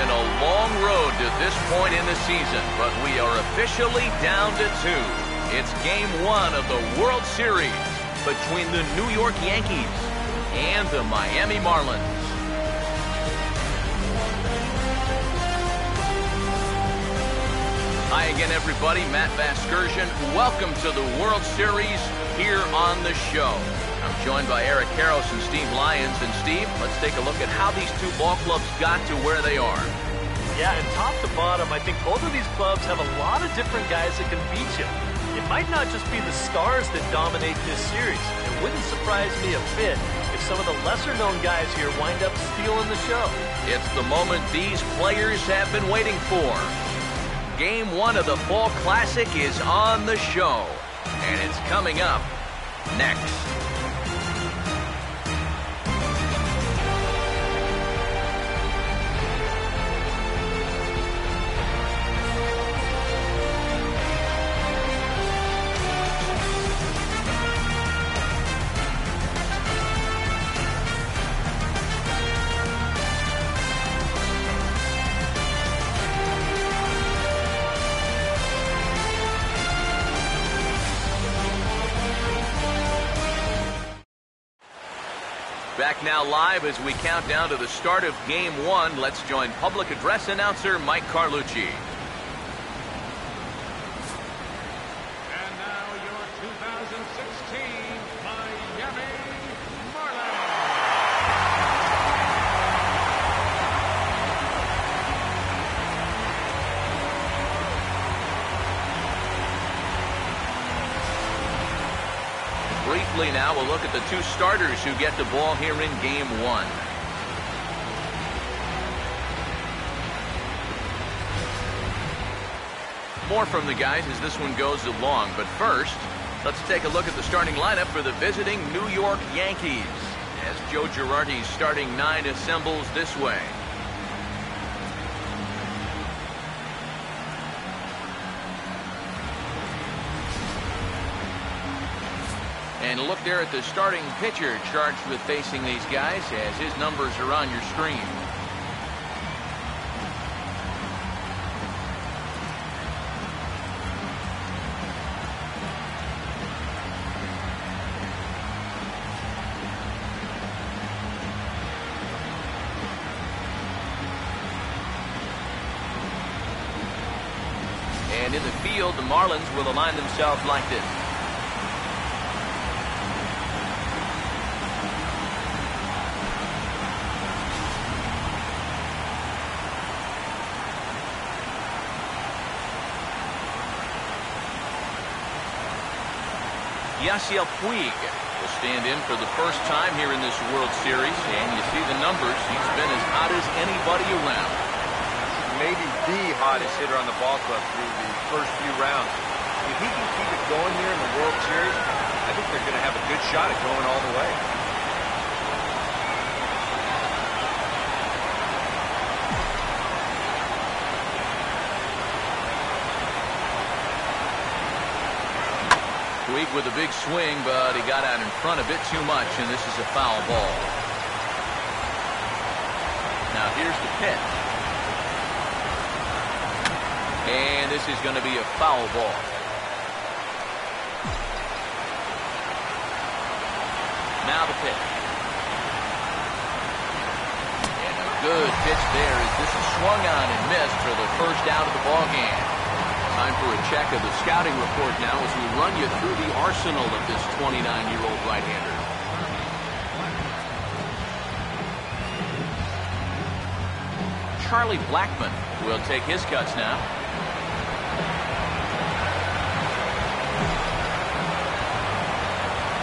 been a long road to this point in the season, but we are officially down to 2. It's Game 1 of the World Series between the New York Yankees and the Miami Marlins. Hi again, everybody. Matt Vasgersian. Welcome to the World Series here on the show. I'm joined by Eric Karros and Steve Lyons. And Steve, let's take a look at how these two ball clubs got to where they are. Yeah, and top to bottom, I think both of these clubs have a lot of different guys that can beat you. It might not just be the stars that dominate this series. It wouldn't surprise me a bit if some of the lesser-known guys here wind up stealing the show. It's the moment these players have been waiting for. Game 1 of the Fall Classic is on the show, and it's coming up next. Back now live as we count down to the start of Game 1. Let's join public address announcer Mike Carlucci. And now your 2016 Miami Marlins. Briefly now, we'll look at the two starters who get the ball here in Game 1. More from the guys as this one goes along, but first, let's take a look at the starting lineup for the visiting New York Yankees as Joe Girardi's starting 9 assembles this way. And look there at the starting pitcher charged with facing these guys as his numbers are on your screen. And in the field, the Marlins will align themselves like this. Yasiel Puig will stand in for the first time here in this World Series, and you see the numbers. He's been as hot as anybody around. Maybe the hottest hitter on the ball club through the first few rounds. If he can keep it going here in the World Series, I think they're going to have a good shot at going all the way. Puig with a big swing, but he got out in front a bit too much, and this is a foul ball. Now here's the pitch. And this is going to be a foul ball. Now the pitch. And a good pitch there as this is swung on and missed for the first out of the ball game. Time for a check of the scouting report now as we run you through the arsenal of this 29-year-old right-hander. Charlie Blackmon will take his cuts now.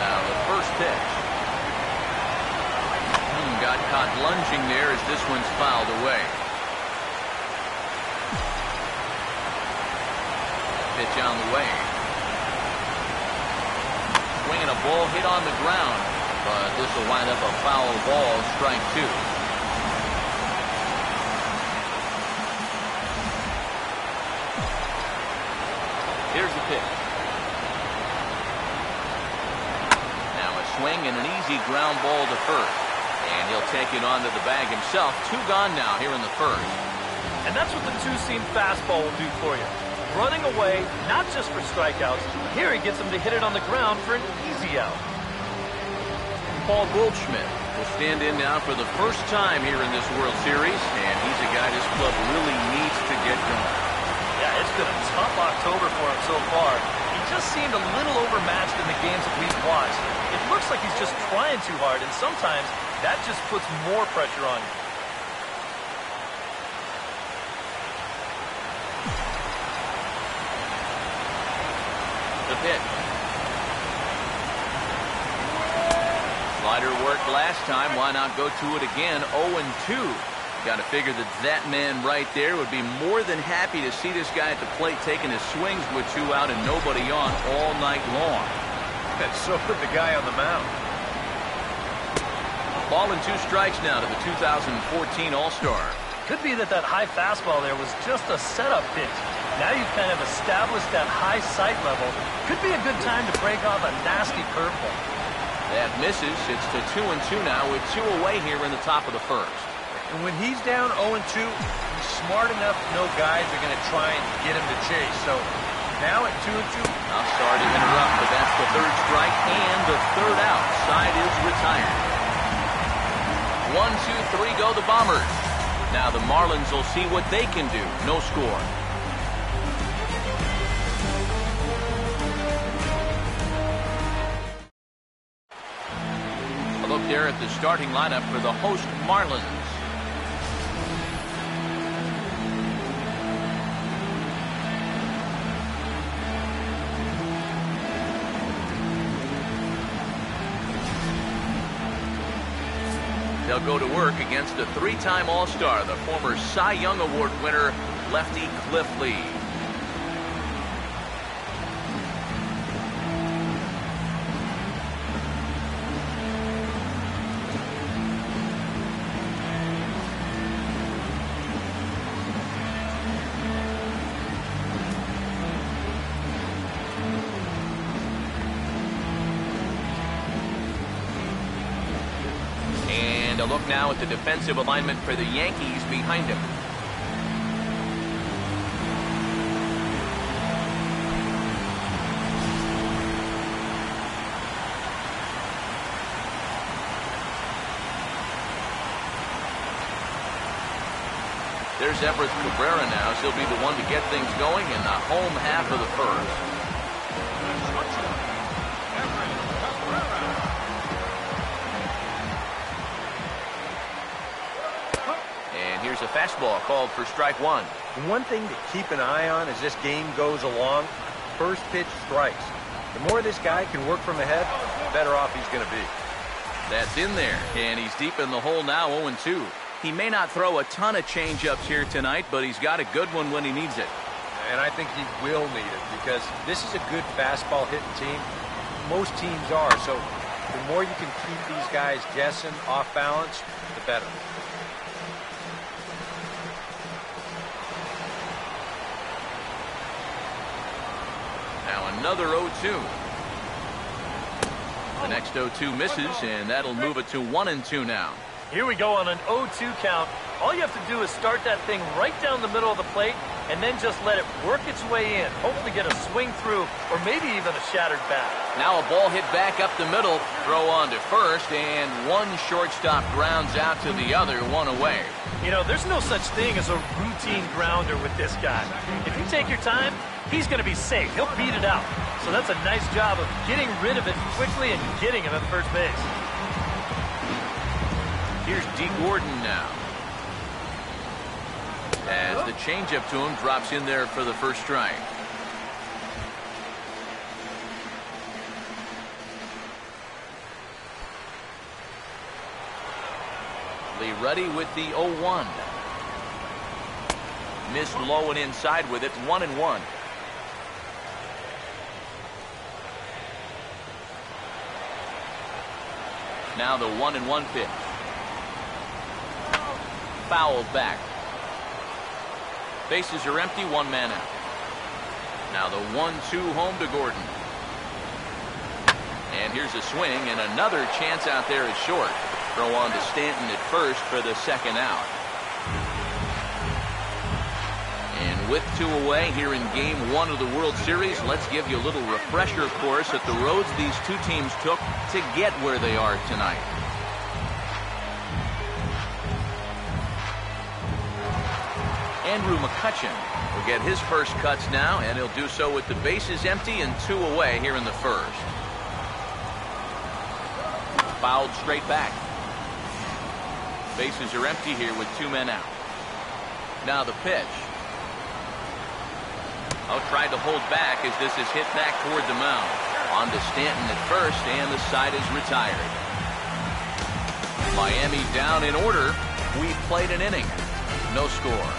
Now the first pitch. Got caught lunging there as this one's fouled away. Pitch on the way. Swinging a ball hit on the ground, but this will wind up a foul ball, strike 2. Here's the pitch. Now a swing and an easy ground ball to first. And he'll take it onto the bag himself. 2 gone now here in the first. And that's what the two-seam fastball will do for you. Running away, not just for strikeouts. Here he gets him to hit it on the ground for an easy out. Paul Goldschmidt will stand in now for the first time here in this World Series, and he's a guy this club really needs to get going. Yeah, it's been a tough October for him so far. He just seemed a little overmatched in the games that we've watched. It looks like he's just trying too hard, and sometimes that just puts more pressure on you. The pitch. Slider worked last time. Why not go to it again? 0-2. Got to figure that man right there would be more than happy to see this guy at the plate taking his swings with 2 out and nobody on all night long. That's so good, the guy on the mound. Ball and 2 strikes now to the 2014 All-Star. Could be that high fastball there was just a setup pitch. Now you've kind of established that high sight level. Could be a good time to break off a nasty curveball. That misses. It's to 2-2 now with 2 away here in the top of the first. And when he's down 0-2, he's smart enough to know guys are going to try and get him to chase. So now at 2-2. I'm sorry to interrupt, but that's the 3rd strike and the 3rd out. Side is retired. 1, 2, 3 go the Bombers. Now the Marlins will see what they can do. No score. A look there at the starting lineup for the host Marlins. They'll go to work against a 3-time All-Star, the former Cy Young Award winner, lefty Cliff Lee. And a look now at the defensive alignment for the Yankees behind him. There's Everett Cabrera now. He'll be the one to get things going in the home half of the first. Here's a fastball called for strike 1. One thing to keep an eye on as this game goes along, first pitch strikes. The more this guy can work from ahead, the better off he's going to be. That's in there, and he's deep in the hole now, 0-2. He may not throw a ton of changeups here tonight, but he's got a good one when he needs it. And I think he will need it because this is a good fastball hitting team. Most teams are, so the more you can keep these guys guessing, off balance, the better. Now another 0-2. The next 0-2 misses, and that'll move it to 1-2 now. Here we go on an 0-2 count. All you have to do is start that thing right down the middle of the plate and then just let it work its way in. Hopefully get a swing through or maybe even a shattered bat. Now a ball hit back up the middle, throw on to first, and one shortstop grounds out to the other, 1 away. You know, there's no such thing as a routine grounder with this guy. If you take your time, he's going to be safe. He'll beat it out. So that's a nice job of getting rid of it quickly and getting him at first base. Here's D. Gordon now. As the changeup to him drops in there for the first strike. Lee ready with the 0-1. Missed low and inside with it, 1-1. Now the 1-1 pitch. Fouled back. Bases are empty, 1 man out. Now the 1-2 home to Gordon. And here's a swing, and another chance out there is short. Throw on to Stanton at first for the second out. And with 2 away here in Game 1 of the World Series, let's give you a little refresher course at the roads these two teams took to get where they are tonight. Andrew McCutcheon will get his first cuts now, and he'll do so with the bases empty and 2 away here in the first. Fouled straight back. Bases are empty here with 2 men out. Now the pitch. Tried to hold back as this is hit back toward the mound. On to Stanton at first, and the side is retired. Miami down in order. We played an inning. No score.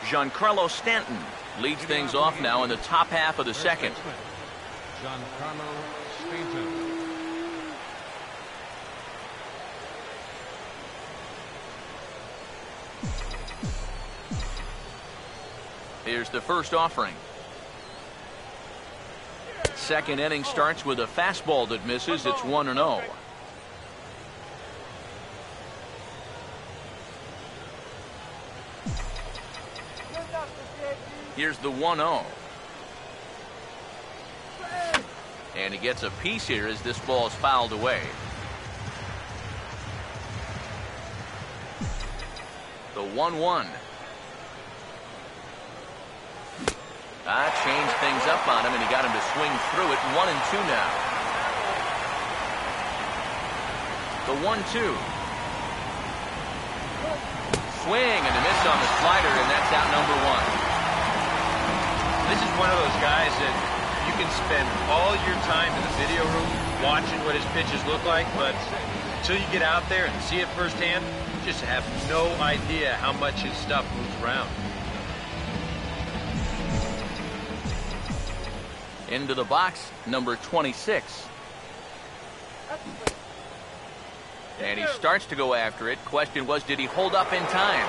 Giancarlo Stanton leads things off now in the top half of the second. Giancarlo Stanton. Here's the first offering. Second inning starts with a fastball that misses. It's 1-0. Here's the 1-0. And he gets a piece here as this ball is fouled away. The 1-1. Changed things up on him, and he got him to swing through it. 1-2 now. The 1-2. Swing and a miss on the slider, and that's out number 1. This is one of those guys that you can spend all your time in the video room watching what his pitches look like, but until you get out there and see it firsthand, you just have no idea how much his stuff moves around. Into the box, number 26. And he starts to go after it. Question was, did he hold up in time?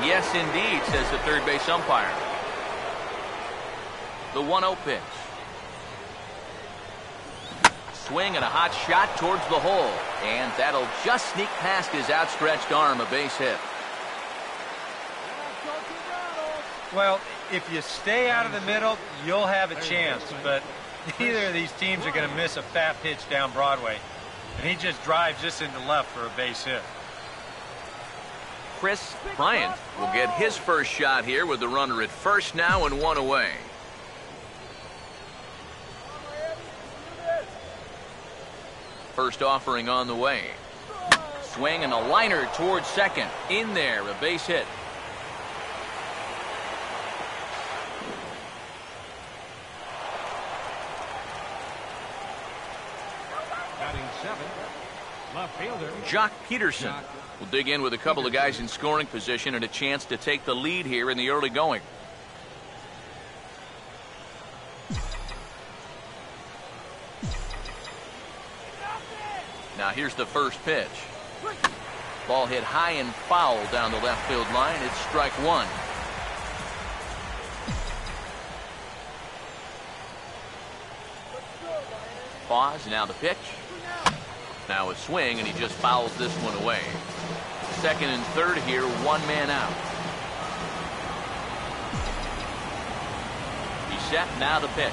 Yes, indeed, says the third base umpire. The 1-0 pitch. Swing and a hot shot towards the hole. And that'll just sneak past his outstretched arm, a base hit. Well, if you stay out of the middle, you'll have a chance, but neither of these teams are going to miss a fat pitch down Broadway. And he just drives this into left for a base hit. Chris Bryant will get his first shot here with the runner at first now and 1 away. First offering on the way. Swing and a liner towards second. In there, a base hit. Jock Peterson will dig in with a couple of guys in scoring position and a chance to take the lead here in the early going. Now here's the first pitch. Ball hit high and foul down the left field line. It's strike 1. Pause. Now the pitch. Now a swing, and he just fouls this one away. Second and third here, 1 man out. He's set. Now the pitch.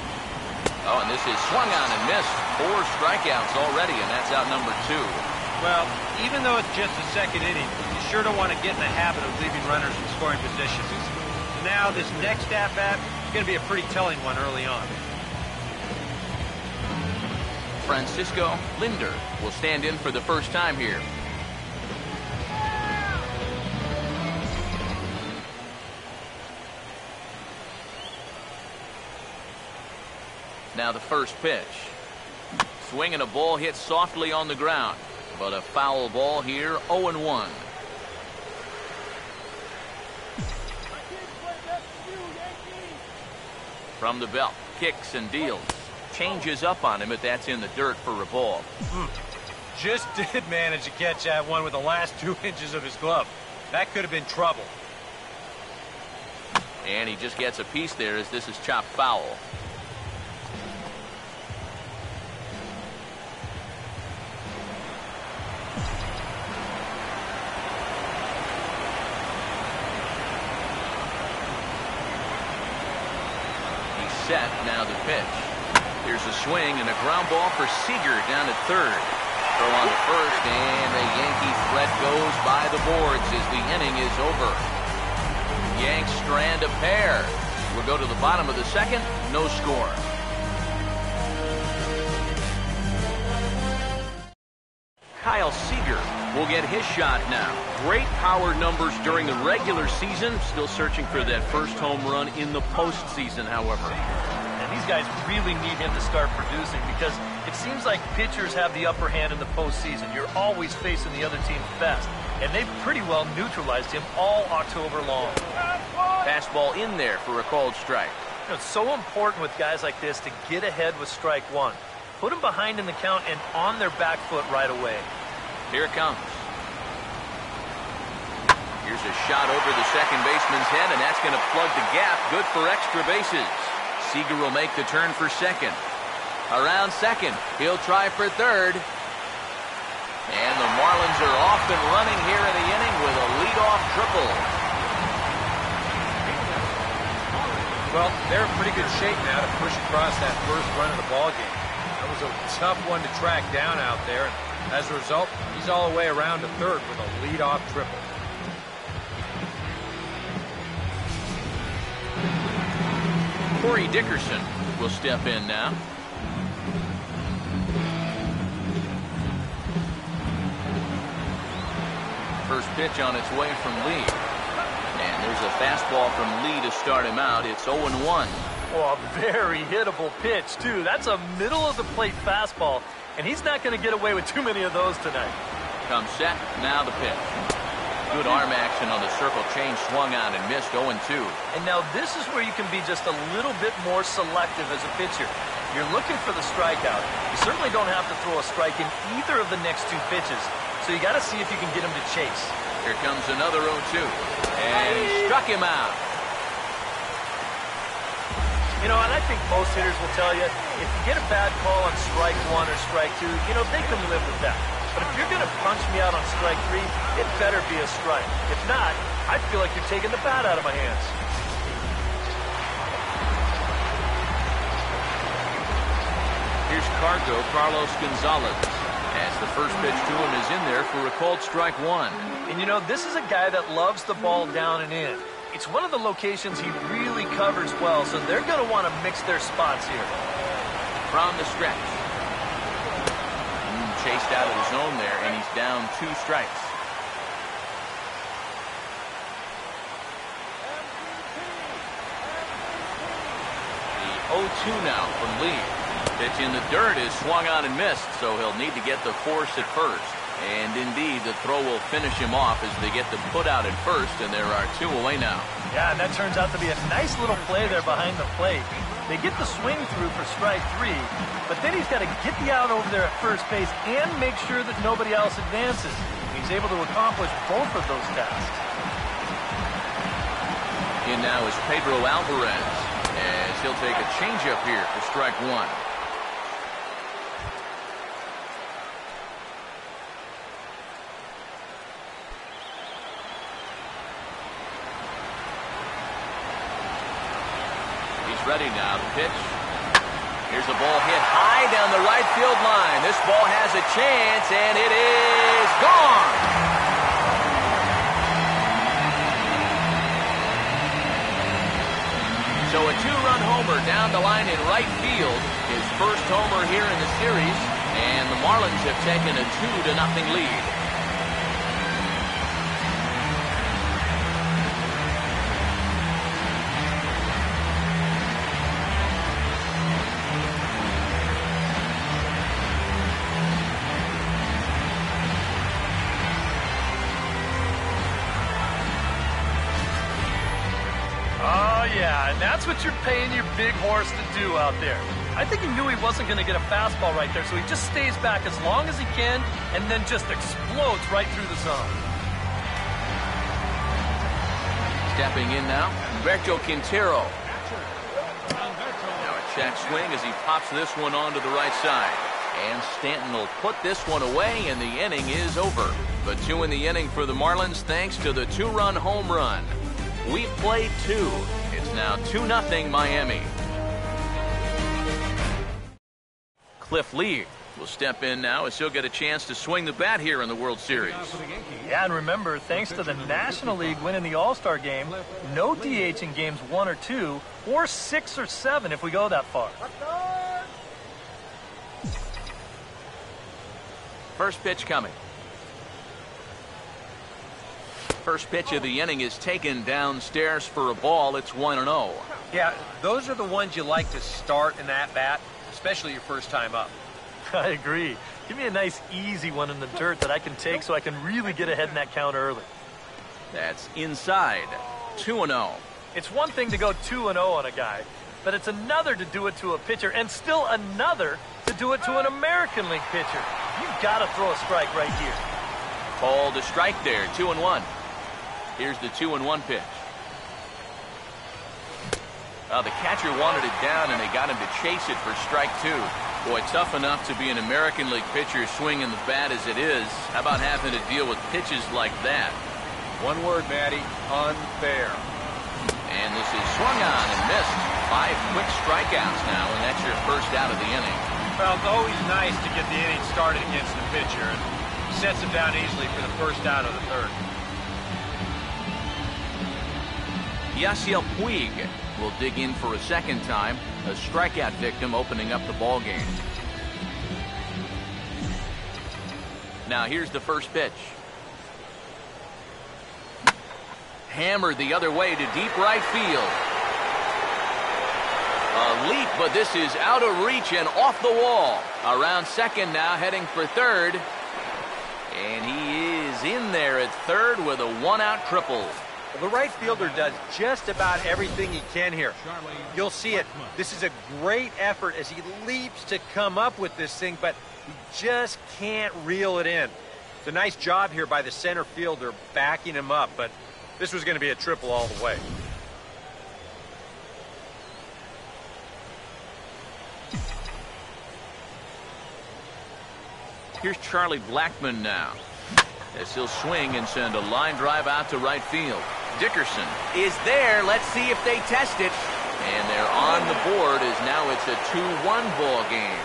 Oh, and this is swung on and missed. 4 strikeouts already, and that's out number 2. Well, even though it's just the second inning, you sure don't want to get in the habit of leaving runners in scoring positions. So now this next at-bat is going to be a pretty telling one early on. Francisco Linder will stand in for the first time here. Now the first pitch. Swing and a ball hit softly on the ground, but a foul ball here, 0-1. From the belt, kicks and deals. Changes up on him, but that's in the dirt for a ball. Just did manage to catch that one with the last 2 inches of his glove. That could have been trouble. And he just gets a piece there as this is chopped foul. set, now the pitch. Here's a swing and a ground ball for Seager down at third. Throw on the first, and the Yankee threat goes by the boards as the inning is over. Yanks strand a pair. We'll go to the bottom of the second, no score. Kyle Seager will get his shot now. Great power numbers during the regular season. Still searching for that first home run in the postseason, however. And these guys really need him to start producing because it seems like pitchers have the upper hand in the postseason. You're always facing the other team's best. And they've pretty well neutralized him all October long. Fastball in there for a called strike. You know, it's so important with guys like this to get ahead with strike one. Put them behind in the count and on their back foot right away. Here it comes. Here's a shot over the second baseman's head, and that's going to plug the gap. Good for extra bases. Seager will make the turn for second. Around second, he'll try for third. And the Marlins are off and running here in the inning with a leadoff triple. Well, they're in pretty good shape now to push across that first run of the ball game. That was a tough one to track down out there. As a result, he's all the way around to third with a leadoff triple. Corey Dickerson will step in now. First pitch on its way from Lee. And there's a fastball from Lee to start him out. It's 0-1. Oh, a very hittable pitch, too. That's a middle-of-the-plate fastball, and he's not going to get away with too many of those tonight. Comes set, now the pitch. Good arm action on the circle change, swung out and missed 0-2. And now this is where you can be just a little bit more selective as a pitcher. You're looking for the strikeout. You certainly don't have to throw a strike in either of the next two pitches, so you got to see if you can get him to chase. Here comes another 0-2, and he struck him out. You know, and I think most hitters will tell you, if you get a bad call on strike one or strike two, you know, they can live with that. But if you're going to punch me out on strike three, it better be a strike. If not, I feel like you're taking the bat out of my hands. Here's Carlos Gonzalez. As the first pitch to him is in there for a called strike one. And you know, this is a guy that loves the ball down and in. It's one of the locations he really covers well, so they're going to want to mix their spots here. From the stretch. Chased out of the zone there, and he's down 2 strikes. The 0-2 now from Lee. Pitch in the dirt is swung on and missed, so he'll need to get the force at first. And indeed, the throw will finish him off as they get the put out at first, and there are 2 away now. Yeah, and that turns out to be a nice little play there behind the plate. They get the swing through for strike 3, but then he's got to get the out over there at first base and make sure that nobody else advances. He's able to accomplish both of those tasks. In now is Pedro Alvarez, as he'll take a changeup here for strike 1. Ready now, the pitch. Here's a ball hit high down the right field line. This ball has a chance, and it is gone. So a 2-run homer down the line in right field. His first homer here in the series, and the Marlins have taken a 2-0 lead. And that's what you're paying your big horse to do out there. I think he knew he wasn't going to get a fastball right there, so he just stays back as long as he can and then just explodes right through the zone. Stepping in now, Humberto Quintero. Now a check swing as he pops this one onto the right side. And Stanton will put this one away, and the inning is over. But 2 in the inning for the Marlins thanks to the 2-run home run. We've played 2. It's now 2-0 Miami. Cliff Lee will step in now as he'll get a chance to swing the bat here in the World Series. Yeah, and remember, thanks to the National League winning the All-Star game, no DH in games 1 or 2, or 6 or 7 if we go that far. First pitch coming. First pitch of the inning is taken downstairs for a ball. It's 1-0. Yeah, those are the ones you like to start in that bat, especially your first time up. I agree. Give me a nice, easy one in the dirt that I can take so I can really get ahead in that count early. That's inside. 2-0. It's one thing to go 2-0 on a guy, but it's another to do it to a pitcher, and still another to do it to an American League pitcher. You've got to throw a strike right here. Called a strike there. 2-1. Here's the 2-1 pitch. The catcher wanted it down, and they got him to chase it for strike 2. Boy, tough enough to be an American League pitcher swinging the bat as it is. How about having to deal with pitches like that? One word, Matty, unfair. And this is swung on and missed. 5 quick strikeouts now, and that's your first out of the inning. Well, it's always nice to get the inning started against the pitcher, and sets him down easily for the first out of the third. Yasiel Puig will dig in for a second time. A strikeout victim opening up the ball game. Now here's the first pitch. Hammered the other way to deep right field. A leap, but this is out of reach and off the wall. Around second now, heading for third. And he is in there at third with a one-out triple. Well, the right fielder does just about everything he can here. You'll see it. This is a great effort as he leaps to come up with this thing, but he just can't reel it in. It's a nice job here by the center fielder backing him up, but this was going to be a triple all the way. Here's Charlie Blackmon now, as he'll swing and send a line drive out to right field. Dickerson is there. Let's see if they test it. And they're on the board as now it's a 2-1 ball game.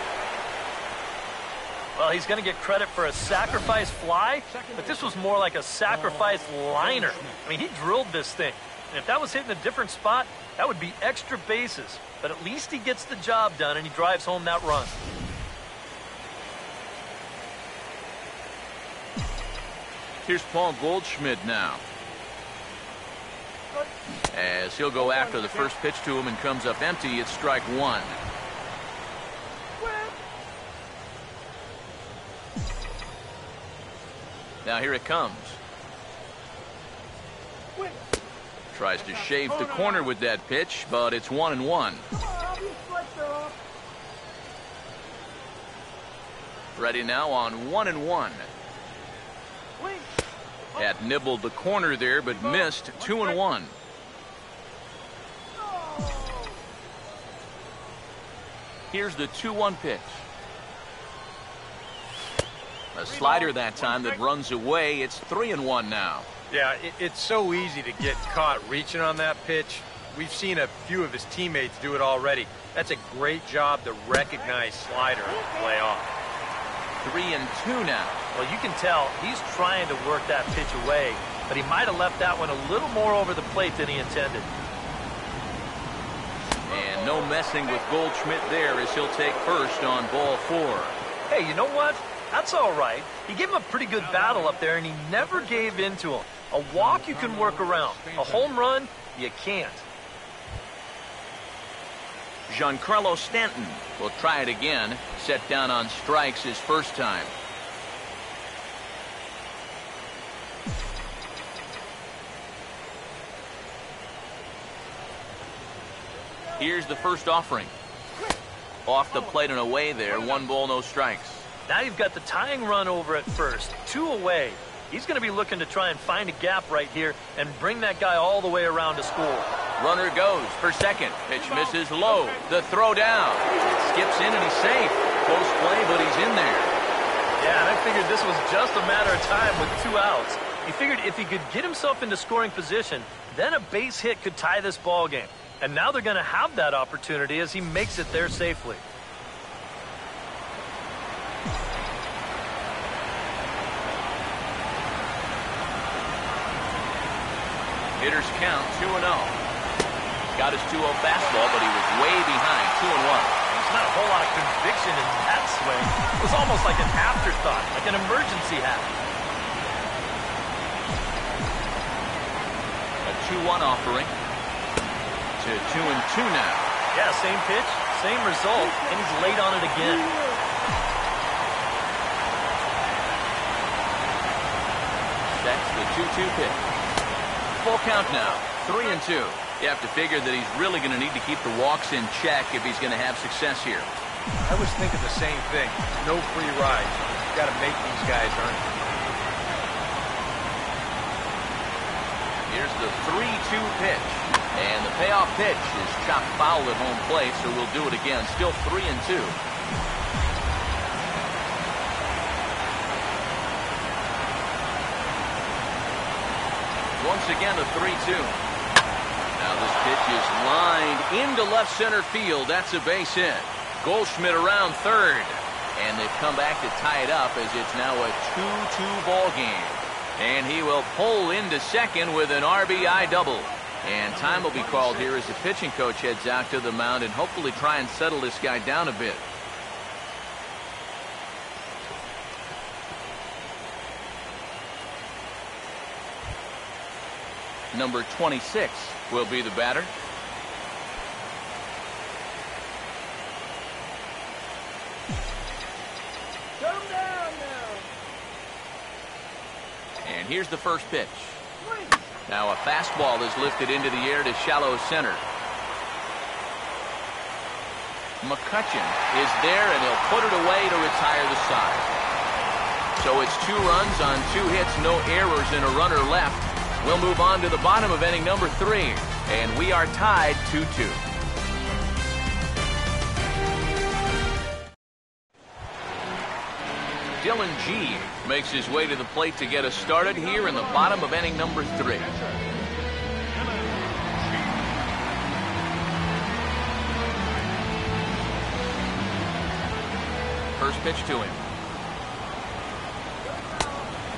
Well, he's going to get credit for a sacrifice fly, but this was more like a sacrifice liner. I mean, he drilled this thing. And if that was hit in a different spot, that would be extra bases. But at least he gets the job done and he drives home that run. Here's Paul Goldschmidt now, as he'll go after the first pitch to him and comes up empty. It's strike 1. Now here it comes. Tries to shave the corner with that pitch, but it's 1-1. Ready now on 1-1. Had nibbled the corner there, but missed. 2-1. Here's the 2-1 pitch. A slider that time that runs away. It's 3-1 now. Yeah, it's so easy to get caught reaching on that pitch. We've seen a few of his teammates do it already. That's a great job to recognize slider and play off. 3-2 now. Well, you can tell he's trying to work that pitch away, but he might have left that one a little more over the plate than he intended. And no messing with Goldschmidt there as he'll take first on ball 4. Hey, you know what? That's all right. He gave him a pretty good battle up there, and he never gave in to him. A walk you can work around. A home run, you can't. Giancarlo Stanton will try it again. Set down on strikes his first time. Here's the first offering. Off the plate and away there. 1 ball, no strikes. Now you've got the tying run over at first. 2 away. He's going to be looking to try and find a gap right here and bring that guy all the way around to score. Runner goes for second. Pitch misses low. The throw down. Skips in and he's safe. Close play, but he's in there. Yeah, and I figured this was just a matter of time with 2 outs. He figured if he could get himself into scoring position, then a base hit could tie this ball game. And now they're going to have that opportunity as he makes it there safely. Hitters count 2-0. Got his 2-0 fastball, but he was way behind, 2-1. There's not a whole lot of conviction in that swing. It was almost like an afterthought, like an emergency habit. A 2-1 offering to 2-2 now. Yeah, same pitch, same result, and he's late on it again. That's the 2-2 pitch. Full count now, 3-2. You have to figure that he's really going to need to keep the walks in check if he's going to have success here. I was thinking the same thing. No free rides. You got to make these guys earn it. Here's the 3-2 pitch. And the payoff pitch is chopped foul at home plate, so we'll do it again. Still 3-2. Once again, a 3-2. Now this pitch is lined into left center field. That's a base hit. Goldschmidt around third. And they've come back to tie it up as it's now a 2-2 ball game. And he will pull into second with an RBI double. And time will be called here as the pitching coach heads out to the mound and hopefully try and settle this guy down a bit. Number 26 will be the batter. Come down now. And here's the first pitch. Now a fastball is lifted into the air to shallow center. McCutchen is there, and he'll put it away to retire the side. So it's 2 runs on 2 hits, no errors, and a runner left. We'll move on to the bottom of inning number 3, and we are tied 2-2. Dylan G makes his way to the plate to get us started here in the bottom of inning number 3. First pitch to him.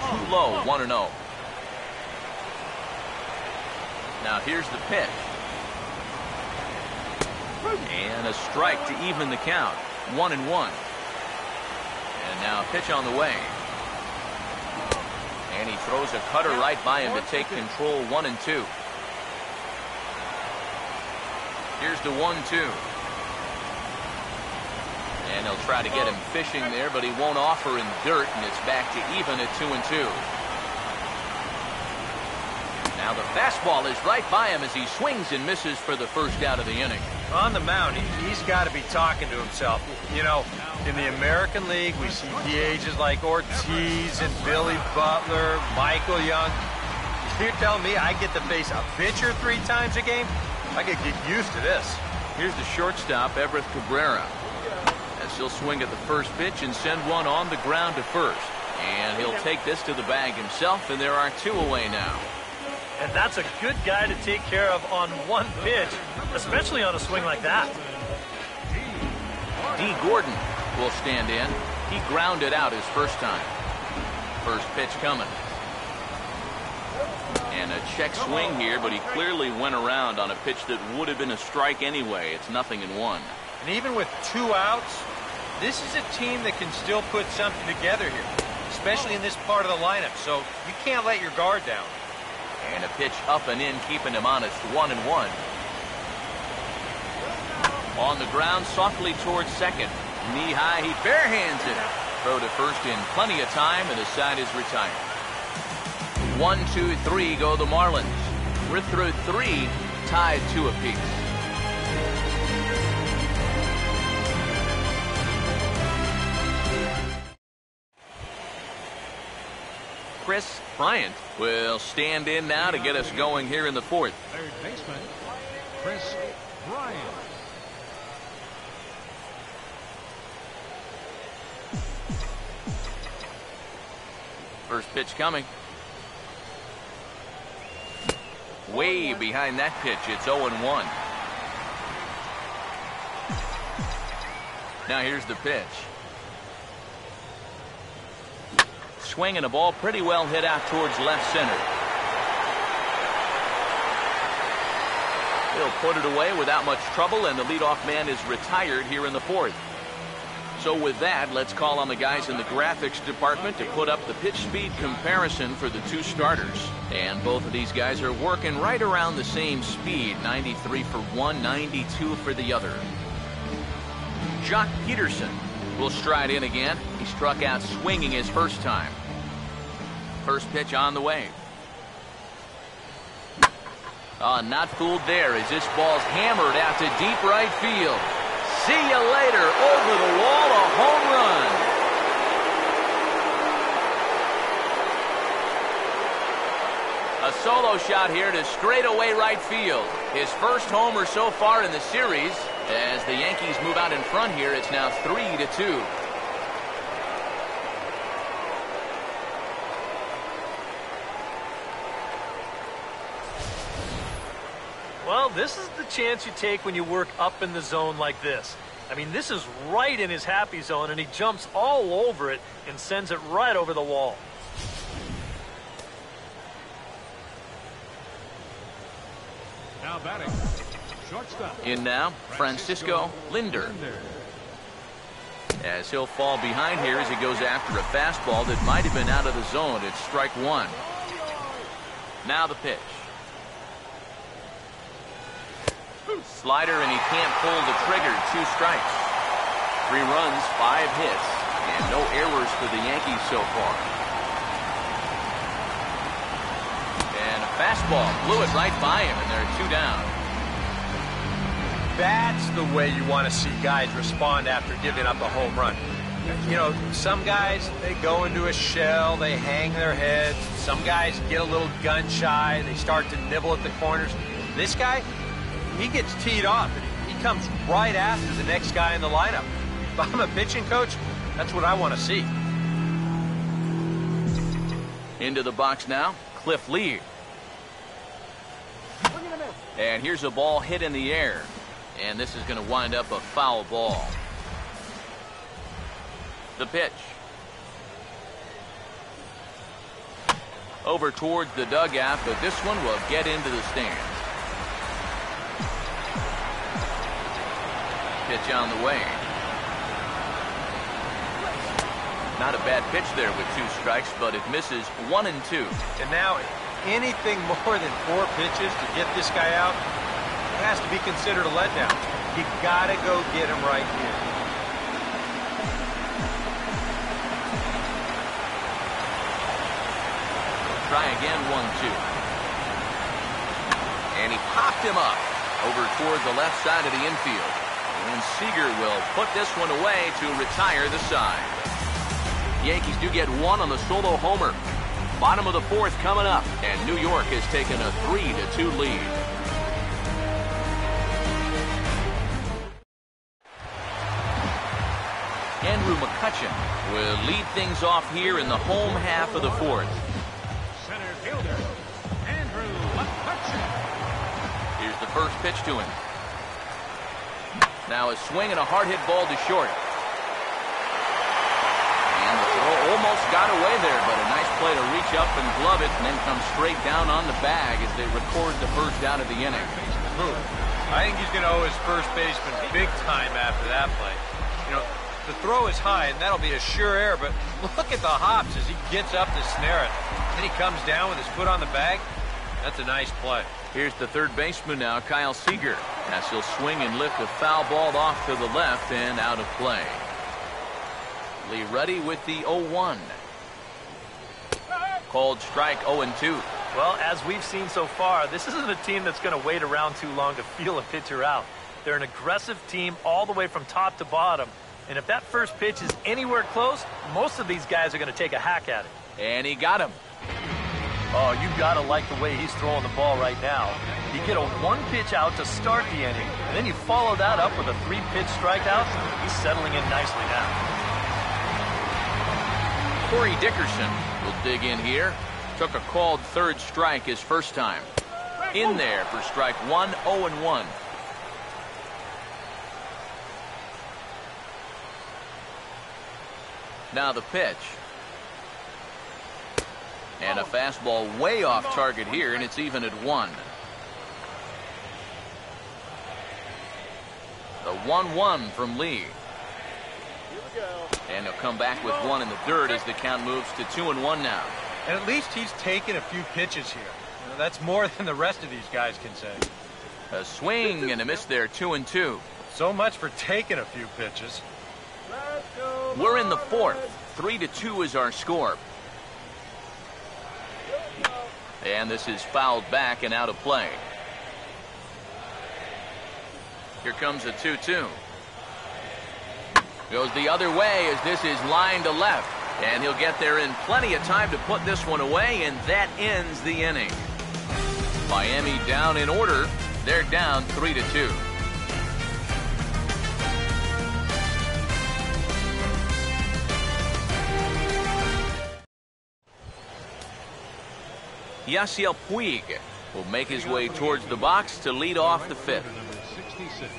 Too low, 1-0. Now here's the pitch. And a strike to even the count. 1-1. And now a pitch on the way. And he throws a cutter right by him to take control. 1-2. Here's the 1-2. And he'll try to get him fishing there, but he won't offer in dirt, and it's back to even at 2-2. Now the fastball is right by him as he swings and misses for the first out of the inning. On the mound, he's got to be talking to himself. You know, in the American League, we see DHs like Ortiz and Billy Butler, Michael Young. You're telling me I get to face a pitcher 3 times a game? I could get used to this. Here's the shortstop, Everett Cabrera. As he'll swing at the first pitch and send one on the ground to first. And he'll take this to the bag himself, and there are 2 away now. And that's a good guy to take care of on 1 pitch, especially on a swing like that. D. Gordon will stand in. He grounded out his first time. First pitch coming. And a check swing here, but he clearly went around on a pitch that would have been a strike anyway. It's 0-1. And even with 2 outs, this is a team that can still put something together here, especially in this part of the lineup. So you can't let your guard down. And a pitch up and in, keeping him honest. 1-1. On the ground, softly towards second. Knee high, he barehands it. Throw to first in plenty of time, and the side is retired. 1, 2, 3 go the Marlins. We're through 3, tied 2 apiece. Chris Bryant will stand in now to get us going here in the 4th. Third baseman, Chris Bryant. First pitch coming. Way behind that pitch. It's 0-1. Now here's the pitch. swing and a ball pretty well hit out towards left center. He'll put it away without much trouble, and the leadoff man is retired here in the fourth. So with that, let's call on the guys in the graphics department to put up the pitch speed comparison for the two starters. And both of these guys are working right around the same speed, 93 for one, 92 for the other. Jock Peterson will stride in again. He struck out swinging his first time. First pitch on the way. Not fooled there as this ball's hammered out to deep right field. See you later. Over the wall, a home run. A solo shot here to straightaway right field. His first homer so far in the series. As the Yankees move out in front here, it's now 3-2. Well, this is the chance you take when you work up in the zone like this. I mean, this is right in his happy zone, and he jumps all over it and sends it right over the wall. Now batting, shortstop. In now, Francisco Linder. As he'll fall behind here as he goes after a fastball that might have been out of the zone. It's strike one. Now the pitch. Slider, and he can't pull the trigger. 2 strikes. 3 runs, 5 hits, and no errors for the Yankees so far. And a fastball blew it right by him, and they're 2 down. That's the way you want to see guys respond after giving up a home run. You know, some guys, they go into a shell, they hang their heads. Some guys get a little gun shy, they start to nibble at the corners. This guy, he gets teed off, and he comes right after the next guy in the lineup. If I'm a pitching coach, that's what I want to see. Into the box now, Cliff Lee. And here's a ball hit in the air. And this is going to wind up a foul ball. The pitch. Over towards the dugout, but this one will get into the stands. Pitch on the way. Not a bad pitch there with 2 strikes, but it misses 1 and 2. And now anything more than 4 pitches to get this guy out, it has to be considered a letdown. You gotta go get him right here. Try again, 1-2. And he popped him up over toward the left side of the infield. And Seager will put this one away to retire the side. Yankees do get 1 on the solo homer. Bottom of the 4th coming up, and New York has taken a 3-2 lead. Andrew McCutchen will lead things off here in the home half of the 4th. Center fielder, Andrew McCutchen. Here's the first pitch to him. Now a swing and a hard hit ball to short. And the throw almost got away there, but a nice play to reach up and glove it and then come straight down on the bag as they record the first out of the inning. I think he's going to owe his first baseman big time after that play. You know, the throw is high, and that'll be a sure error, but look at the hops as he gets up to snare it. Then he comes down with his foot on the bag. That's a nice play. Here's the third baseman now, Kyle Seager, as he'll swing and lift a foul ball off to the left and out of play. Lee Ruddy with the 0-1. Called strike 0-2. Well, as we've seen so far, this isn't a team that's going to wait around too long to feel a pitcher out. They're an aggressive team all the way from top to bottom. And if that first pitch is anywhere close, most of these guys are going to take a hack at it. And he got him. Oh, you got to like the way he's throwing the ball right now. You get a 1-pitch out to start the inning, and then you follow that up with a 3-pitch strikeout. He's settling in nicely now. Corey Dickerson will dig in here. Took a called third strike his first time. In there for strike 1, 0-1. Now the pitch. And a fastball way off target here, and it's even at 1. The 1-1 from Lee. And he'll come back with 1 in the dirt as the count moves to 2-1 now. And at least he's taken a few pitches here. That's more than the rest of these guys can say. A swing and a miss there, 2-2. So much for taking a few pitches. We're in the 4th. 3-2 is our score. And this is fouled back and out of play. Here comes a 2-2. Goes the other way as this is line to left. And he'll get there in plenty of time to put this one away, and that ends the inning. Miami down in order. They're down 3-2. Yasiel Puig will make his way towards the box to lead off the 5th. Number 66,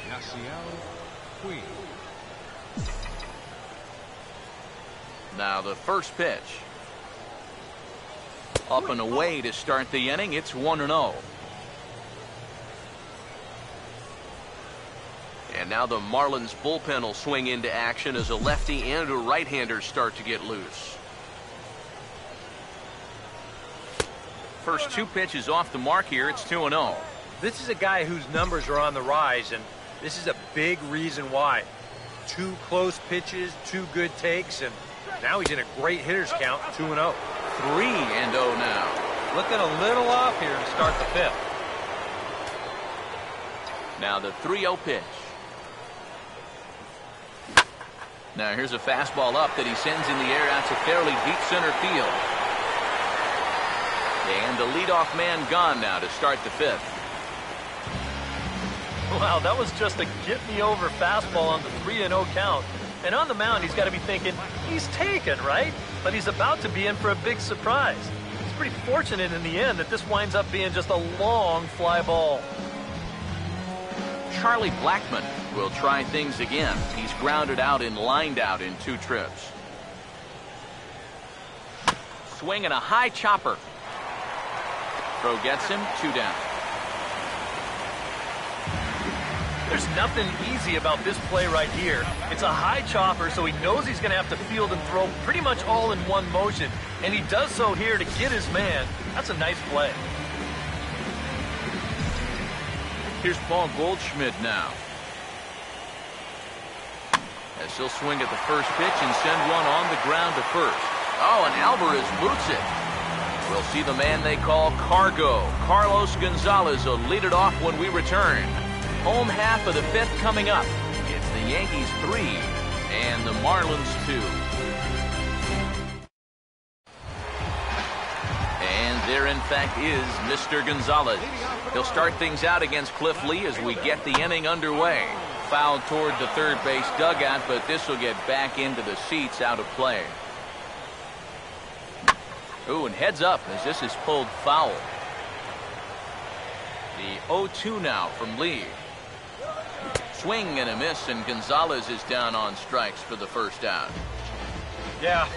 Yasiel Puig. Now the first pitch. Up and away to start the inning. It's 1-0. And now the Marlins bullpen will swing into action as a lefty and a right-hander start to get loose. First 2 pitches off the mark here. It's 2-0. This is a guy whose numbers are on the rise, and this is a big reason why. 2 close pitches, 2 good takes, and now he's in a great hitter's count, 2-0. 3-0 now. Looking a little off here to start the 5th. Now the 3-0 pitch. Now here's a fastball up that he sends in the air out to fairly deep center field. And the leadoff man gone now to start the 5th. Wow, that was just a get-me-over fastball on the 3-0 count. And on the mound, he's got to be thinking, he's taken, right? But he's about to be in for a big surprise. He's pretty fortunate in the end that this winds up being just a long fly ball. Charlie Blackmon will try things again. He's grounded out and lined out in 2 trips. Swinging a high chopper. Throw gets him, 2 down. There's nothing easy about this play right here. It's a high chopper, so he knows he's going to have to field and throw pretty much all in one motion. And he does so here to get his man. That's a nice play. Here's Paul Goldschmidt now. As he'll swing at the first pitch and send one on the ground to first. Oh, and Alvarez boots it. We'll see the man they call Cargo. Carlos Gonzalez will lead it off when we return. Home half of the 5th coming up. It's the Yankees 3 and the Marlins 2. And there, in fact, is Mr. Gonzalez. He'll start things out against Cliff Lee as we get the inning underway. Fouled toward the third base dugout, but this will get back into the seats out of play. Ooh, and heads up as this is pulled foul. The 0-2 now from Lee. Swing and a miss, and Gonzalez is down on strikes for the first out. Yeah,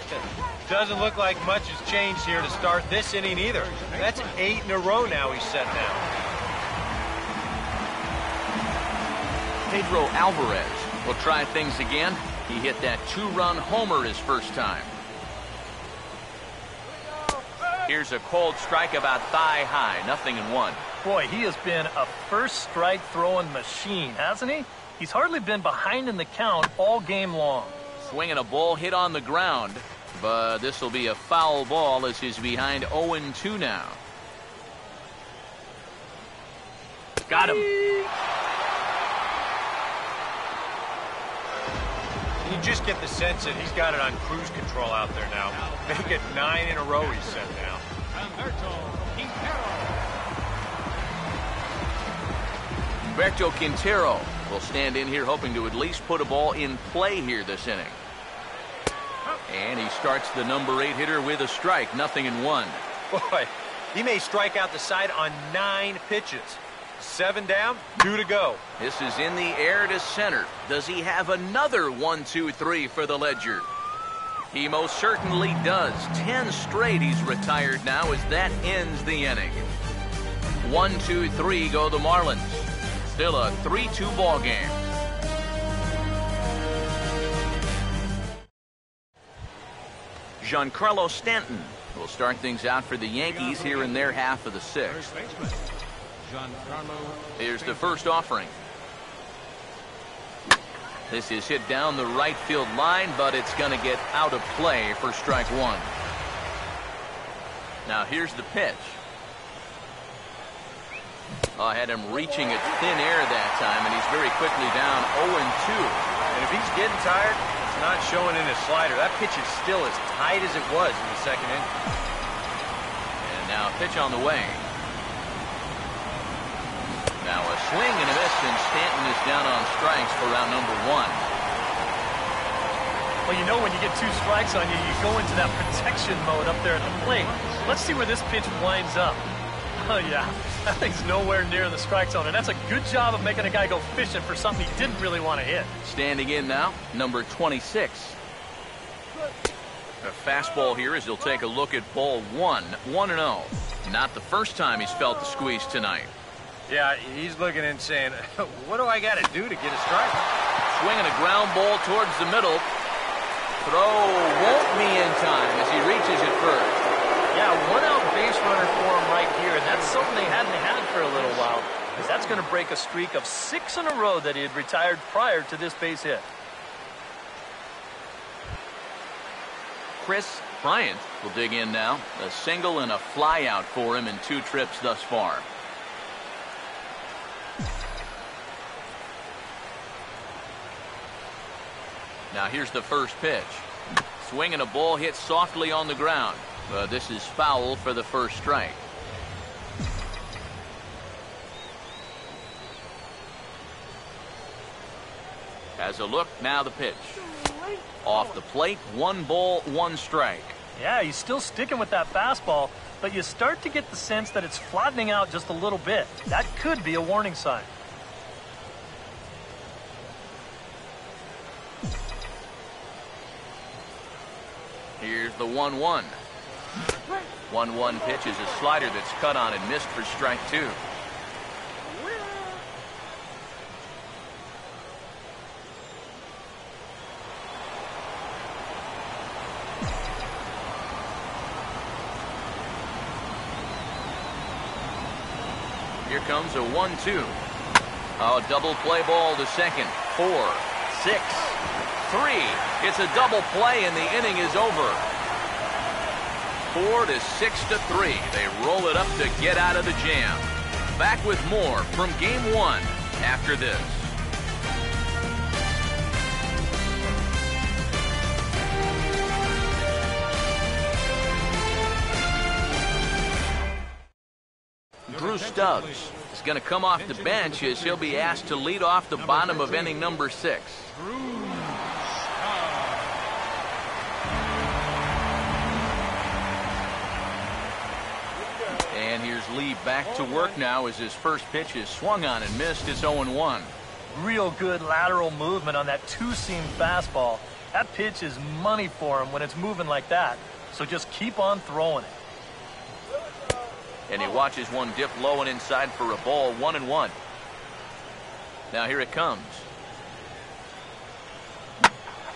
doesn't look like much has changed here to start this inning either. That's 8 in a row now he's set down. Pedro Alvarez will try things again. He hit that 2-run homer his first time. Here's a cold strike about thigh high, 0-1. Boy, he has been a first strike throwing machine, hasn't he? He's hardly been behind in the count all game long. Swinging a ball hit on the ground, but this will be a foul ball as he's behind 0-2 now. Got him. You just get the sense that he's got it on cruise control out there now. Make it 9 in a row he's set down. Humberto Quintero will stand in here hoping to at least put a ball in play here this inning. And he starts the number 8 hitter with a strike, 0-1. Boy, he may strike out the side on 9 pitches. 7 down, 2 to go. This is in the air to center. Does he have another 1-2-3 for the Ledger? He most certainly does. 10 straight he's retired now as that ends the inning. 1-2-3 go the Marlins. Still a 3-2 ball game. Giancarlo Stanton will start things out for the Yankees here in their half of the sixth. Here's the first offering. This is hit down the right field line, but it's going to get out of play for strike one. Now here's the pitch. I had him reaching at thin air that time, and he's very quickly down 0-2. And if he's getting tired, it's not showing in his slider. That pitch is still as tight as it was in the second inning. And now a pitch on the way. Now a swing and a miss, and Stanton is down on strikes for round number one. Well, you know when you get 2 strikes on you, you go into that protection mode up there at the plate. Let's see where this pitch winds up. Oh, yeah, that thing's nowhere near the strike zone, and that's a good job of making a guy go fishing for something he didn't really want to hit. Standing in now, number 26. A fastball here as he'll take a look at ball 1, 1-0. Not the first time he's felt the squeeze tonight. Yeah, he's looking and saying, what do I got to do to get a strike? Swinging a ground ball towards the middle. Throw won't be in time as he reaches it first. Yeah, 1-out base runner for him right here, and that's something they hadn't had for a little while, because that's going to break a streak of 6 in a row that he had retired prior to this base hit. Chris Bryant will dig in now. A single and a fly out for him in 2 trips thus far. Now here's the first pitch. Swinging a ball hit softly on the ground. This is foul for the first strike. Has a look, now the pitch. Off the plate, 1 ball, 1 strike. Yeah, he's still sticking with that fastball, but you start to get the sense that it's flattening out just a little bit. That could be a warning sign. Here's the 1-1. 1-1 pitch is a slider that's cut on and missed for strike 2. Here comes a 1-2. Oh, double play ball to second. 4, 6, 3. It's a double play and the inning is over. 4 to 6 to 3. They roll it up to get out of the jam. Back with more from game 1 after this. Drew Stubbs is going to come off the bench as he'll be asked to lead off the bottom of inning number 6. And here's Lee back to work now as his first pitch is swung on and missed. It's 0-1. Real good lateral movement on that 2-seam fastball. That pitch is money for him when it's moving like that. So just keep on throwing it. And he watches one dip low and inside for a ball. 1-1. Now here it comes.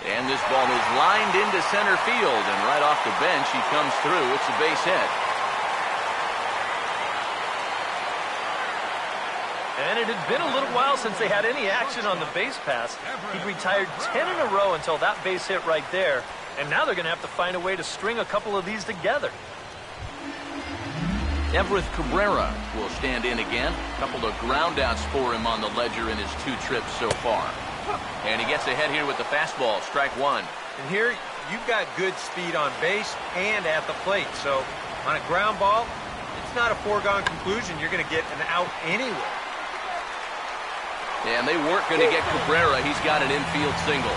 And this ball is lined into center field. And right off the bench, he comes through. It's a base hit. And it had been a little while since they had any action on the base pass. He'd retired 10 in a row until that base hit right there. And now they're going to have to find a way to string a couple of these together. Everett Cabrera will stand in again. A couple of groundouts for him on the ledger in his 2 trips so far. And he gets ahead here with the fastball, strike 1. And here, you've got good speed on base and at the plate. So on a ground ball, it's not a foregone conclusion you're going to get an out anyway. And they weren't going to get Cabrera. He's got an infield single.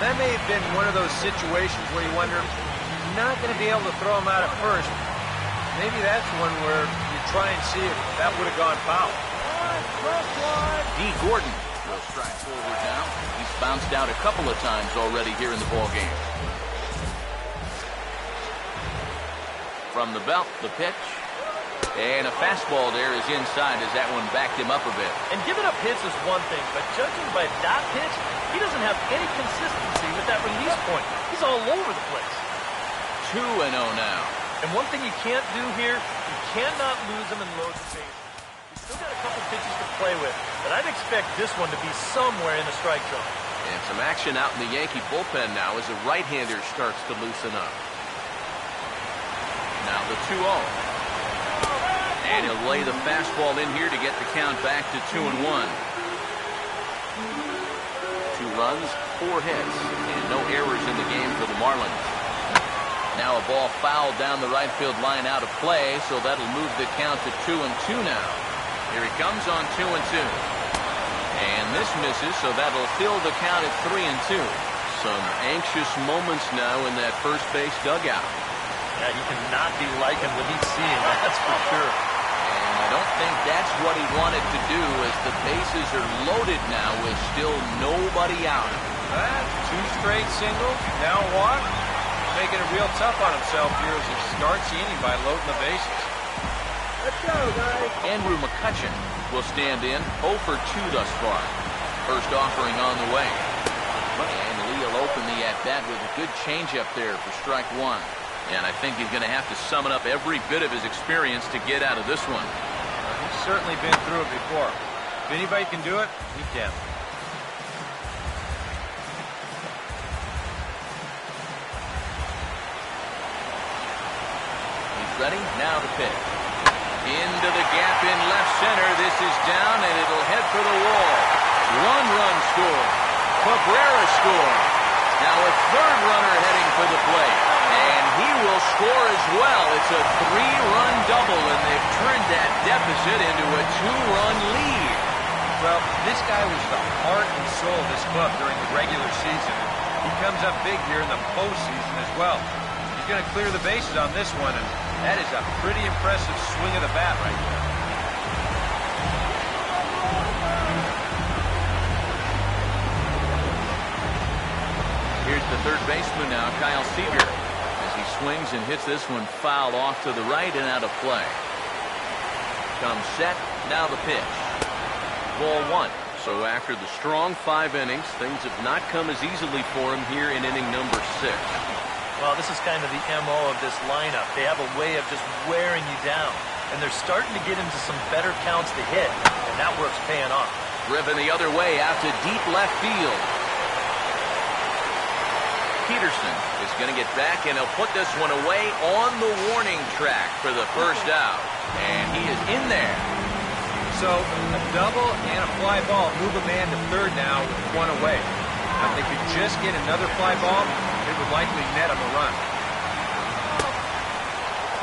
That may have been one of those situations where you wonder, you're not going to be able to throw him out at first. Maybe that's one where you try and see if that would have gone foul. D. Gordon will strike forward now. He's bounced out a couple of times already here in the ball game. From the belt, the pitch. And a fastball there is inside as that one backed him up a bit. And giving up hits is one thing, but judging by that pitch, he doesn't have any consistency with that release point. He's all over the place. 2-0 now. And one thing you can't do here, you cannot lose him in low space. He's still got a couple pitches to play with, but I'd expect this one to be somewhere in the strike zone. And some action out in the Yankee bullpen now as the right-hander starts to loosen up. Now the 2-0. And he'll lay the fastball in here to get the count back to 2-1. 2 runs, 4 hits, and no errors in the game for the Marlins. Now a ball fouled down the right field line out of play, so that'll move the count to 2-2 now. Here he comes on 2-2. And this misses, so that'll fill the count at 3-2. Some anxious moments now in that first base dugout. Yeah, he cannot be liking what he's seeing, that's for sure. And I don't think that's what he wanted to do, as the bases are loaded now with still nobody out. 2 straight singles, now a walk. Making it real tough on himself here as he starts the inning by loading the bases. Let's go, guys. Andrew McCutcheon will stand in 0 for 2 thus far. First offering on the way. And Lee will open the at-bat with a good changeup there for strike 1. And I think he's going to have to summon up every bit of his experience to get out of this one. He's certainly been through it before. If anybody can do it, he can. He's ready. Now the pitch. Into the gap in left center. This is down, and it'll head for the wall. 1 run score. Cabrera score. Now a 3rd runner heading for the plate. And he will score as well. It's a 3-run double, and they've turned that deficit into a 2-run lead. Well, this guy was the heart and soul of this club during the regular season. He comes up big here in the postseason as well. He's going to clear the bases on this one, and that is a pretty impressive swing of the bat right there. Here's the third baseman now, Kyle Seager, as he swings and hits this one foul off to the right and out of play. Comes set, now the pitch. Ball 1. So after the strong 5 innings, things have not come as easily for him here in inning number 6. Well, this is kind of the MO of this lineup. They have a way of just wearing you down, and they're starting to get into some better counts to hit, and that work's paying off. Driven the other way out to deep left field. Peterson is going to get back, and he'll put this one away on the warning track for the first out. And he is in there. So a double and a fly ball move a man to 3rd now with 1 away. If they could just get another fly ball, it would likely net him a run.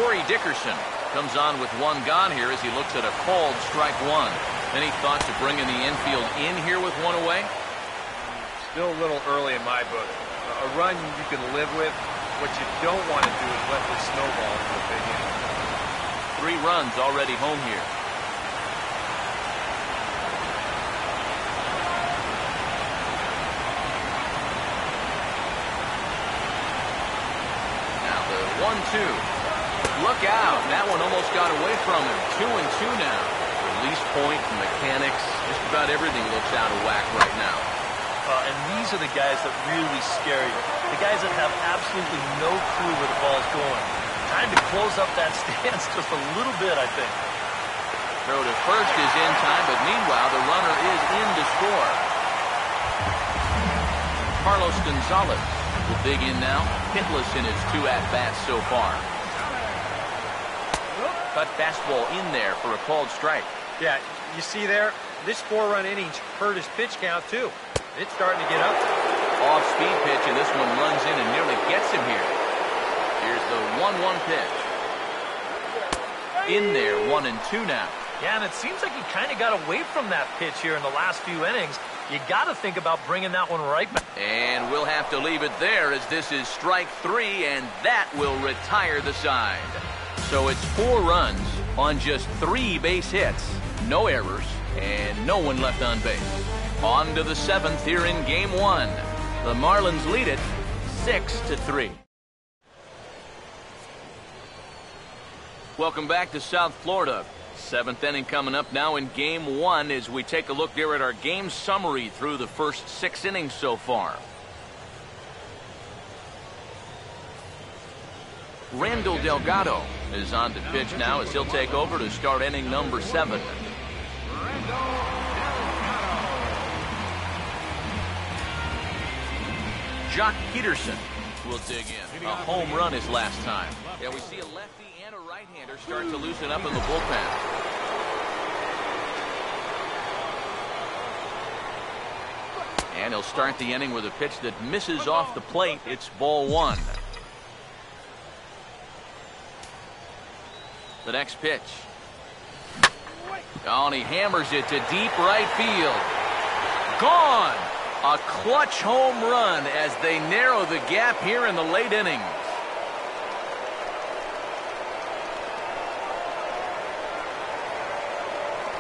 Corey Dickerson comes on with 1 gone here as he looks at a called strike 1. Any thoughts of bringing the infield in here with 1 away? Still a little early in my book. A run you can live with. What you don't want to do is let this snowball into a big inning. 3 runs already home here. Now the 1-2. Look out. That one almost got away from him. 2-2 now. Release point, mechanics, just about everything looks out of whack right now. And these are the guys that really scare you. The guys that have absolutely no clue where the ball's going. Time to close up that stance just a little bit, I think. Throw to first is in time, but meanwhile, the runner is in to score. Carlos Gonzalez will dig in now. Hitless in his 2 at-bats so far. Cut fastball in there for a called strike. Yeah, you see there, this 4-run inning hurt his pitch count, too. It's starting to get up. Off-speed pitch, and this one runs in and nearly gets him here. Here's the 1-1 pitch. In there, 1-2 now. Yeah, and it seems like he kind of got away from that pitch here in the last few innings. You got to think about bringing that one right back. And we'll have to leave it there as this is strike 3, and that will retire the side. So it's 4 runs on just 3 base hits, no errors, and no one left on base. On to the 7th here in Game 1. The Marlins lead it 6-3. Welcome back to South Florida. 7th inning coming up now in Game 1 as we take a look here at our game summary through the first 6 innings so far. Randall Delgado is on the pitch now as he'll take over to start inning number 7. Jock Peterson will dig in. A home run his last time. Yeah, we see a lefty and a right-hander start to loosen up in the bullpen. And he'll start the inning with a pitch that misses off the plate. It's ball 1. The next pitch. Oh, and he hammers it to deep right field. Gone! A clutch home run as they narrow the gap here in the late innings.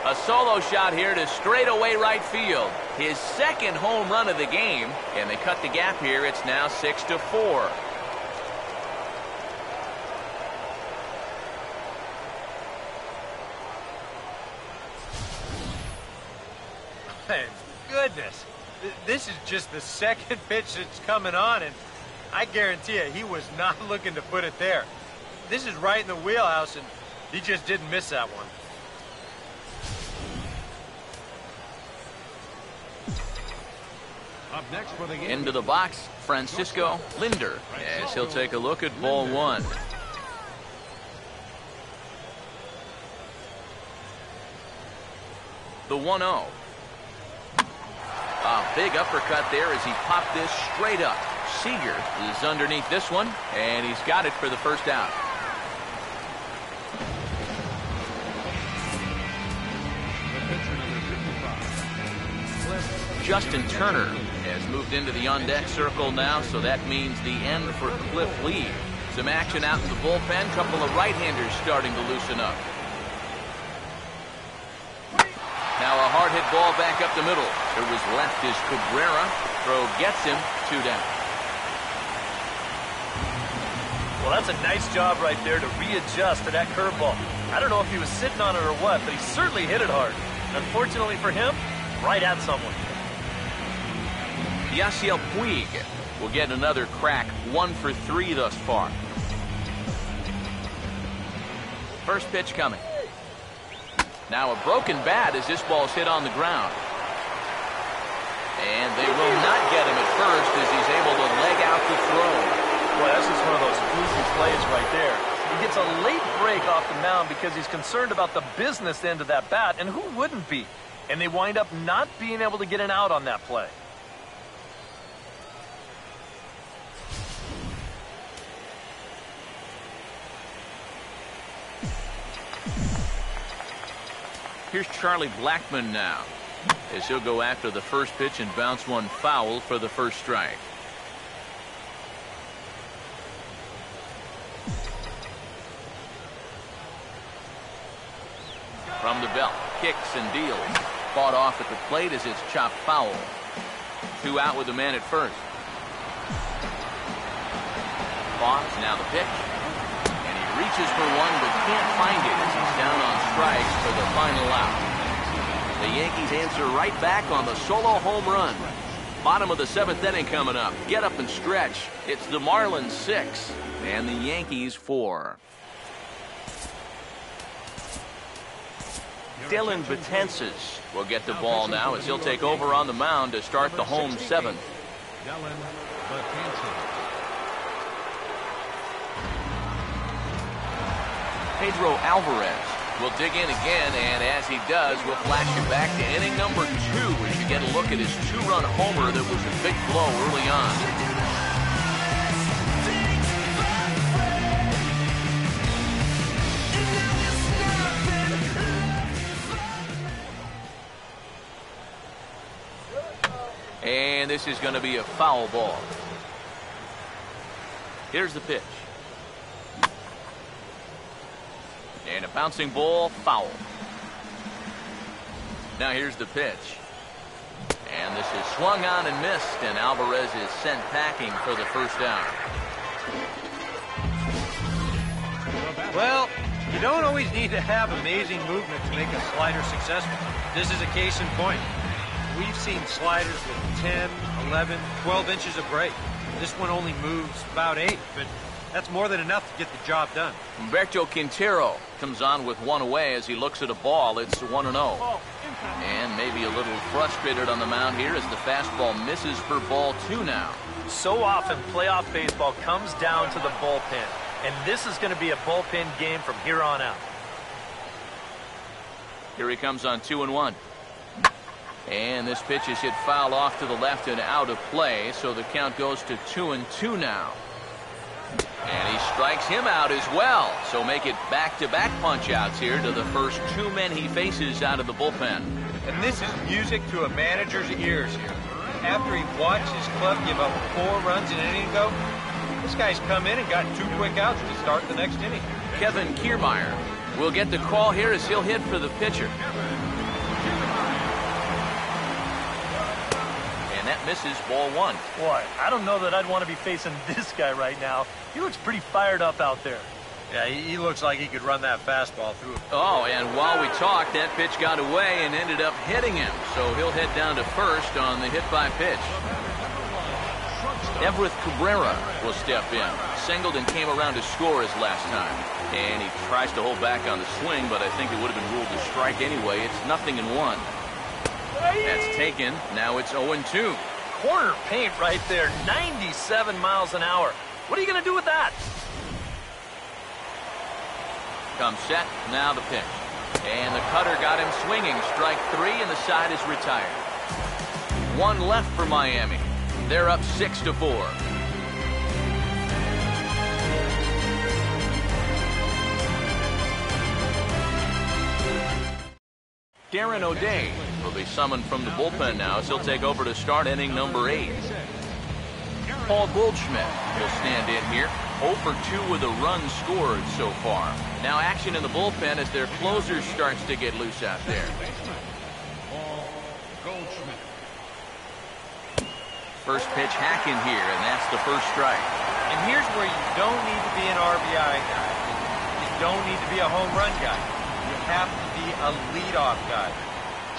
A solo shot here to straightaway right field. His second home run of the game, and they cut the gap here. It's now 6-4. My goodness. This is just the second pitch that's coming on, and I guarantee you he was not looking to put it there. This is right in the wheelhouse, and he just didn't miss that one. Up next for the game. Into the box, Francisco Linder, as he'll take a look at ball 1. The 1-0. A big uppercut there as he popped this straight up. Seager is underneath this one, and he's got it for the first out. Justin Turner has moved into the on-deck circle now, so that means the end for Cliff Lee. Some action out in the bullpen. Couple of right-handers starting to loosen up. Now a hard hit ball back up the middle. It was left as Cabrera. Throw gets him 2 down. Well, that's a nice job right there to readjust to that curveball. I don't know if he was sitting on it or what, but he certainly hit it hard. Unfortunately for him, right at someone. Yasiel Puig will get another crack. 1 for 3 thus far. First pitch coming. Now a broken bat as this ball's hit on the ground. And they will not get him at first as he's able to leg out the throw. Boy, that's just one of those fluky plays right there. He gets a late break off the mound because he's concerned about the business end of that bat, and who wouldn't be? And they wind up not being able to get an out on that play. Here's Charlie Blackmon now, as he'll go after the first pitch and bounce one foul for the first strike. From the belt, kicks and deals. Fought off at the plate as it's chopped foul. 2 out with the man at first. Pause, now the pitch. Reaches for one, but can't find it as he's down on strikes for the final out. The Yankees answer right back on the solo home run. Bottom of the 7th inning coming up. Get up and stretch. It's the Marlins 6 and the Yankees 4. Dylan Betances will get the ball now as he'll take over on the mound to start the home 7th. Dylan Betances. Pedro Alvarez will dig in again, and as he does, we'll flash you back to inning number 2 as you get a look at his 2-run homer that was a big blow early on. And this is going to be a foul ball. Here's the pitch. And a bouncing ball, foul. Now here's the pitch. And this is swung on and missed, and Alvarez is sent packing for the first down. Well, You don't always need to have amazing movement to make a slider successful. This is a case in point. We've seen sliders with 10, 11, 12 inches of break. This one only moves about 8, but that's more than enough to get the job done. Humberto Quintero comes on with one away as he looks at a ball. It's 1-0. And maybe a little frustrated on the mound here as the fastball misses for ball 2 now. So often, playoff baseball comes down to the bullpen. And this is going to be a bullpen game from here on out. Here he comes on 2-1. And this pitch is hit foul off to the left and out of play, so the count goes to 2-2 now. And he strikes him out as well, so make it back-to-back punch-outs here to the first 2 men he faces out of the bullpen. And this is music to a manager's ears here. After he watched his club give up 4 runs in an inning ago, this guy's come in and got 2 quick outs to start the next inning. Kevin Kiermaier will get the call here as he'll hit for the pitcher. And that misses ball 1. Boy, I don't know that I'd want to be facing this guy right now. He looks pretty fired up out there. Yeah, he looks like he could run that fastball through. Oh, and while we talked, that pitch got away and ended up hitting him. So he'll head down to first on the hit-by-pitch. Everett Cabrera will step in. Singled and came around to score his last time. And he tries to hold back on the swing, but I think it would have been ruled a strike anyway. It's 0-1. That's taken. Now it's 0-2. Corner paint right there, 97 miles an hour. What are you going to do with that? Comes set. Now the pitch. And the cutter got him swinging. Strike 3, and the side is retired. 1 left for Miami. They're up 6-4. Darren O'Day will be summoned from the bullpen now as he'll take over to start inning number 8. Paul Goldschmidt will stand in here. 0 for 2 with a run scored so far. Now action in the bullpen as their closer starts to get loose out there. First pitch hacking here, and that's the first strike. And here's where you don't need to be an RBI guy. You don't need to be a home run guy. You have to be a leadoff guy.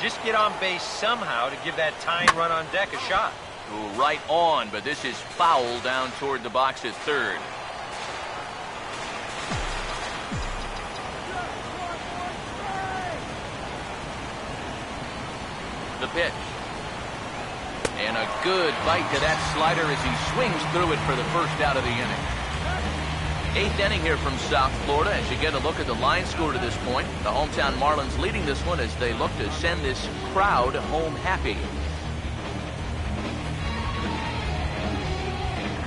Just get on base somehow to give that tying run on deck a shot. Ooh, right on, but this is foul down toward the box at third. The pitch. And a good bite to that slider as he swings through it for the first out of the inning. 8th inning here from South Florida as you get a look at the line score to this point. The hometown Marlins leading this one as they look to send this crowd home happy.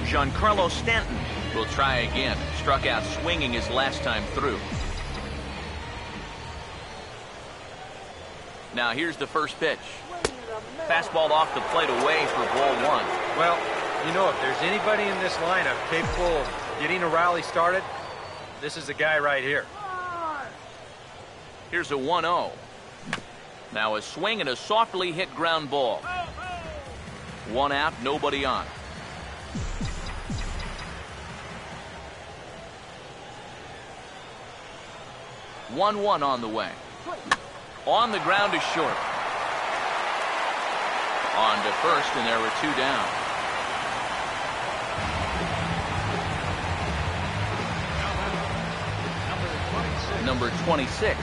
Giancarlo Stanton will try again. Struck out swinging his last time through. Now here's the first pitch. Fastball off the plate away for ball 1. Well, you know, if there's anybody in this lineup capable of getting a rally started, this is the guy right here. Here's a 1-0. Now a swing and a softly hit ground ball. 1 out, nobody on. One on the way. On the ground is short. On to first, and there were 2 down. Number 26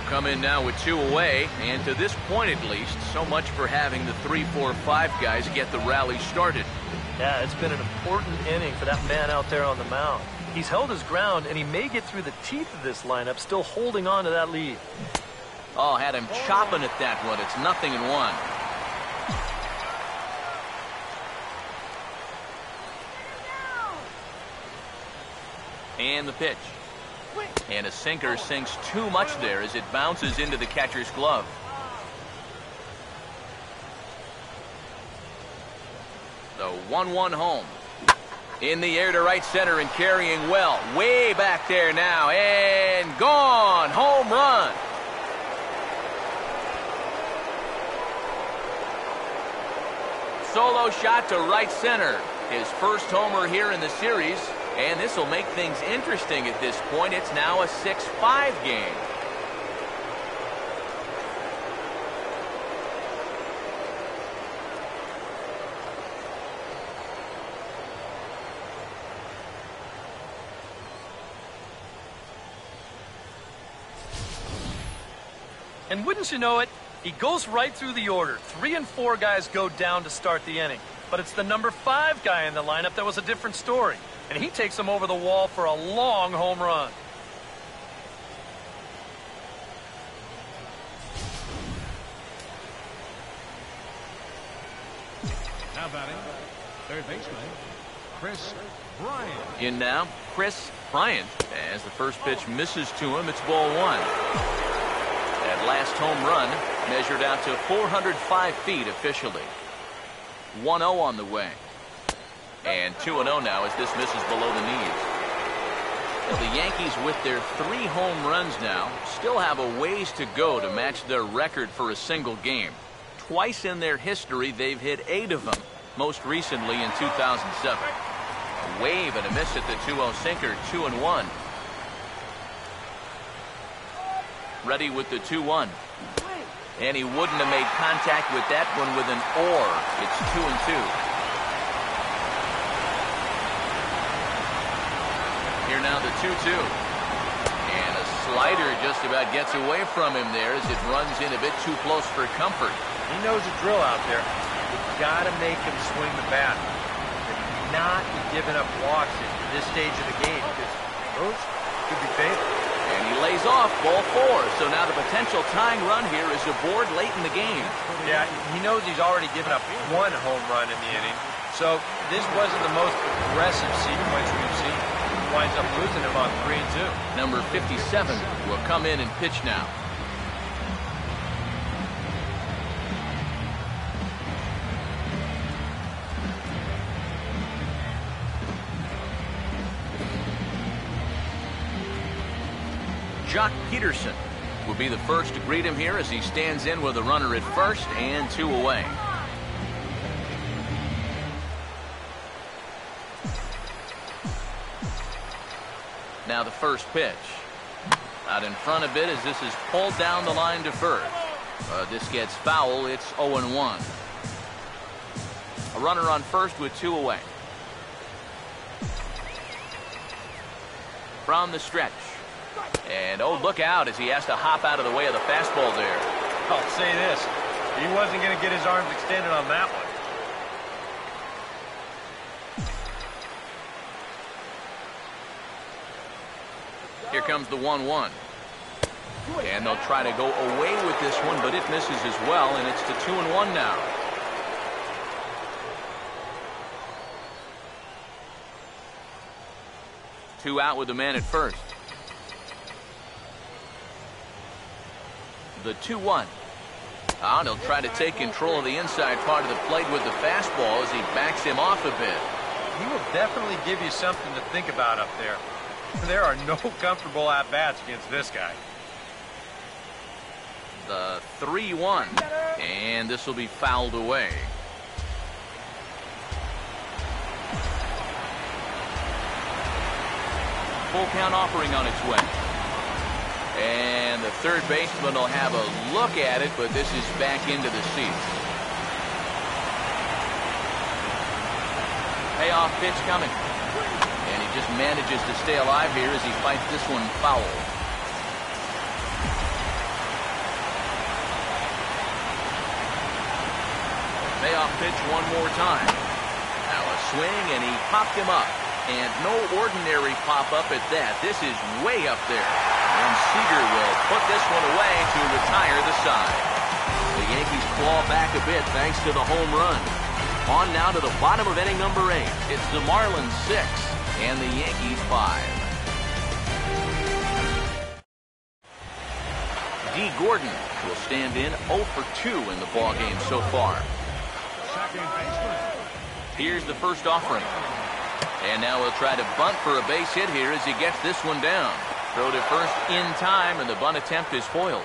come in now with 2 away, and to this point at least, so much for having the 3, 4, 5 guys get the rally started. Yeah, it's been an important inning for that man out there on the mound. He's held his ground, and he may get through the teeth of this lineup, still holding on to that lead. Oh, had him chopping at that one. It's 0-1. And the pitch. And a sinker sinks too much there as it bounces into the catcher's glove. The 1-1 home. In the air to right center and carrying well. Way back there now. And gone. Home run. Solo shot to right center. His first homer here in the series. And this will make things interesting at this point. It's now a 6-5 game. And wouldn't you know it, he goes right through the order. 3 and 4 guys go down to start the inning. But it's the number 5 guy in the lineup that was a different story. And he takes him over the wall for a long home run. Now batting, third baseman, Chris Bryant. In now, Chris Bryant. As the first pitch misses to him, it's ball 1. That last home run measured out to 405 feet officially. 1-0 on the way. And 2-0 now as this misses below the knees. Now the Yankees, with their 3 home runs now, still have a ways to go to match their record for a single game. Twice in their history, they've hit 8 of them, most recently in 2007. A wave and a miss at the 2-0 sinker, 2-1. Ready with the 2-1. And he wouldn't have made contact with that one with an or. It's 2-2. Here now the 2-2. And a slider just about gets away from him there as it runs in a bit too close for comfort. He knows the drill out there. You've got to make him swing the bat. And not be giving up walks at this stage of the game, because those could be fatal. And he lays off ball 4. So now the potential tying run here is aboard late in the game. Yeah, he knows he's already given up 1 home run in the inning. So this wasn't the most aggressive sequence we've seen. He winds up losing him on 3-2. Number 57 will come in and pitch now. Jock Peterson will be the first to greet him here as he stands in with a runner at first and 2 away. Now the first pitch. Out in front a bit as this is pulled down the line to first. This gets foul. It's 0-1. A runner on first with 2 away. From the stretch. And oh, look out as he has to hop out of the way of the fastball there. I'll say this. He wasn't going to get his arms extended on that one. Here comes the 1-1. And they'll try to go away with this one, but it misses as well, and it's to 2-1 now. Two out with the man at first. The 2-1. And he'll try to take control of the inside part of the plate with the fastball as he backs him off a bit. He will definitely give you something to think about up there. There are no comfortable at-bats against this guy. The 3-1. And this will be fouled away. Full count offering on its way. And the third baseman will have a look at it, but this is back into the seats. Payoff pitch coming. And he just manages to stay alive here as he fights this one foul. Payoff pitch one more time. Now a swing, and he popped him up. And no ordinary pop-up at that. This is way up there. And Seager will put this one away to retire the side. The Yankees claw back a bit thanks to the home run. On now to the bottom of inning number 8. It's the Marlins 6 and the Yankees 5. D. Gordon will stand in 0 for 2 in the ballgame so far. Second baseman. Here's the first offering. And now he'll try to bunt for a base hit here as he gets this one down. Throw to first in time, and the bunt attempt is foiled.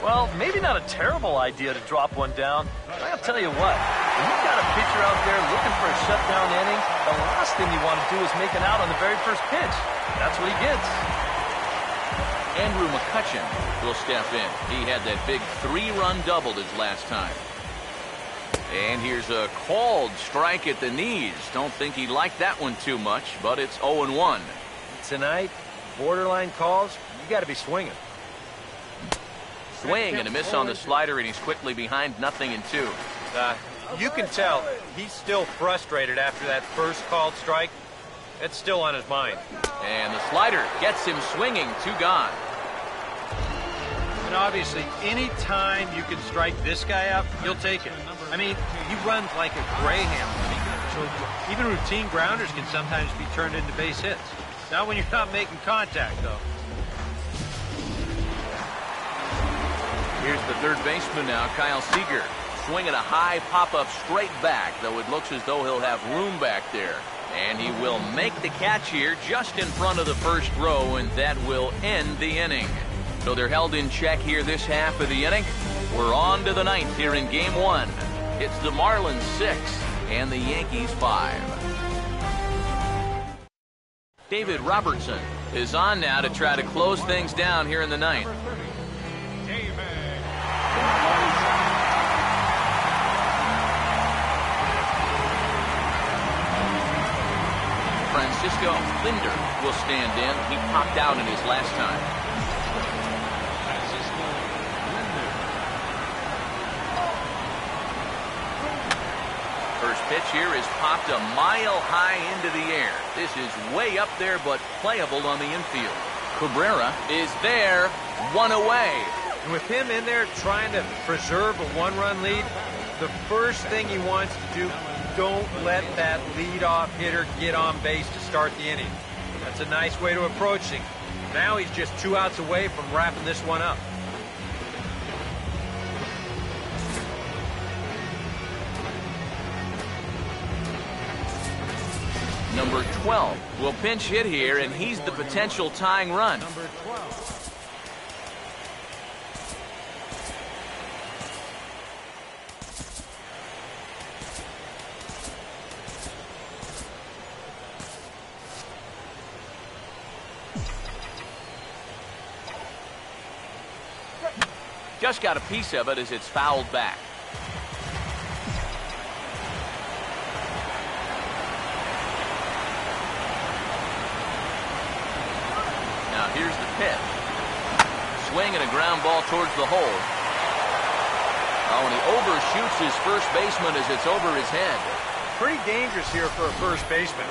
Well, maybe not a terrible idea to drop one down. I'll tell you what, when you've got a pitcher out there looking for a shutdown inning, the last thing you want to do is make it out on the very first pitch. That's what he gets. Andrew McCutcheon will step in. He had that big 3-run double his last time. And here's a called strike at the knees. Don't think he liked that one too much, but it's 0-1. Tonight, borderline calls, you got to be swinging. Swing and a miss on the slider, and he's quickly behind 0-2. You can tell he's still frustrated after that first called strike. It's still on his mind. And the slider gets him swinging. 2 gone. And obviously, any time you can strike this guy out, you'll take it. I mean, he runs like a greyhound. So even routine grounders can sometimes be turned into base hits. Not when you're not making contact, though. Here's the third baseman now, Kyle Seager. Swinging a high pop-up straight back, though it looks as though he'll have room back there. And he will make the catch here just in front of the first row, and that will end the inning. So they're held in check here this half of the inning. We're on to the 9th here in Game 1. It's the Marlins 6 and the Yankees 5. David Robertson is on now to try to close things down here in the 9th. Francisco Linder will stand in. He popped out in his last time. First pitch here is popped a mile high into the air. This is way up there, but playable on the infield. Cabrera is there, 1 away. And with him in there trying to preserve a 1-run lead, the first thing he wants to do, don't let that leadoff hitter get on base to start the inning. That's a nice way to approach things. Now he's just 2 outs away from wrapping this one up. Number 12 will pinch hit here, and he's the potential tying run. Number 12. Just got a piece of it as it's fouled back. Now here's the pitch. Swing and a ground ball towards the hole. Oh, and he overshoots his first baseman as it's over his head. Pretty dangerous here for a first baseman.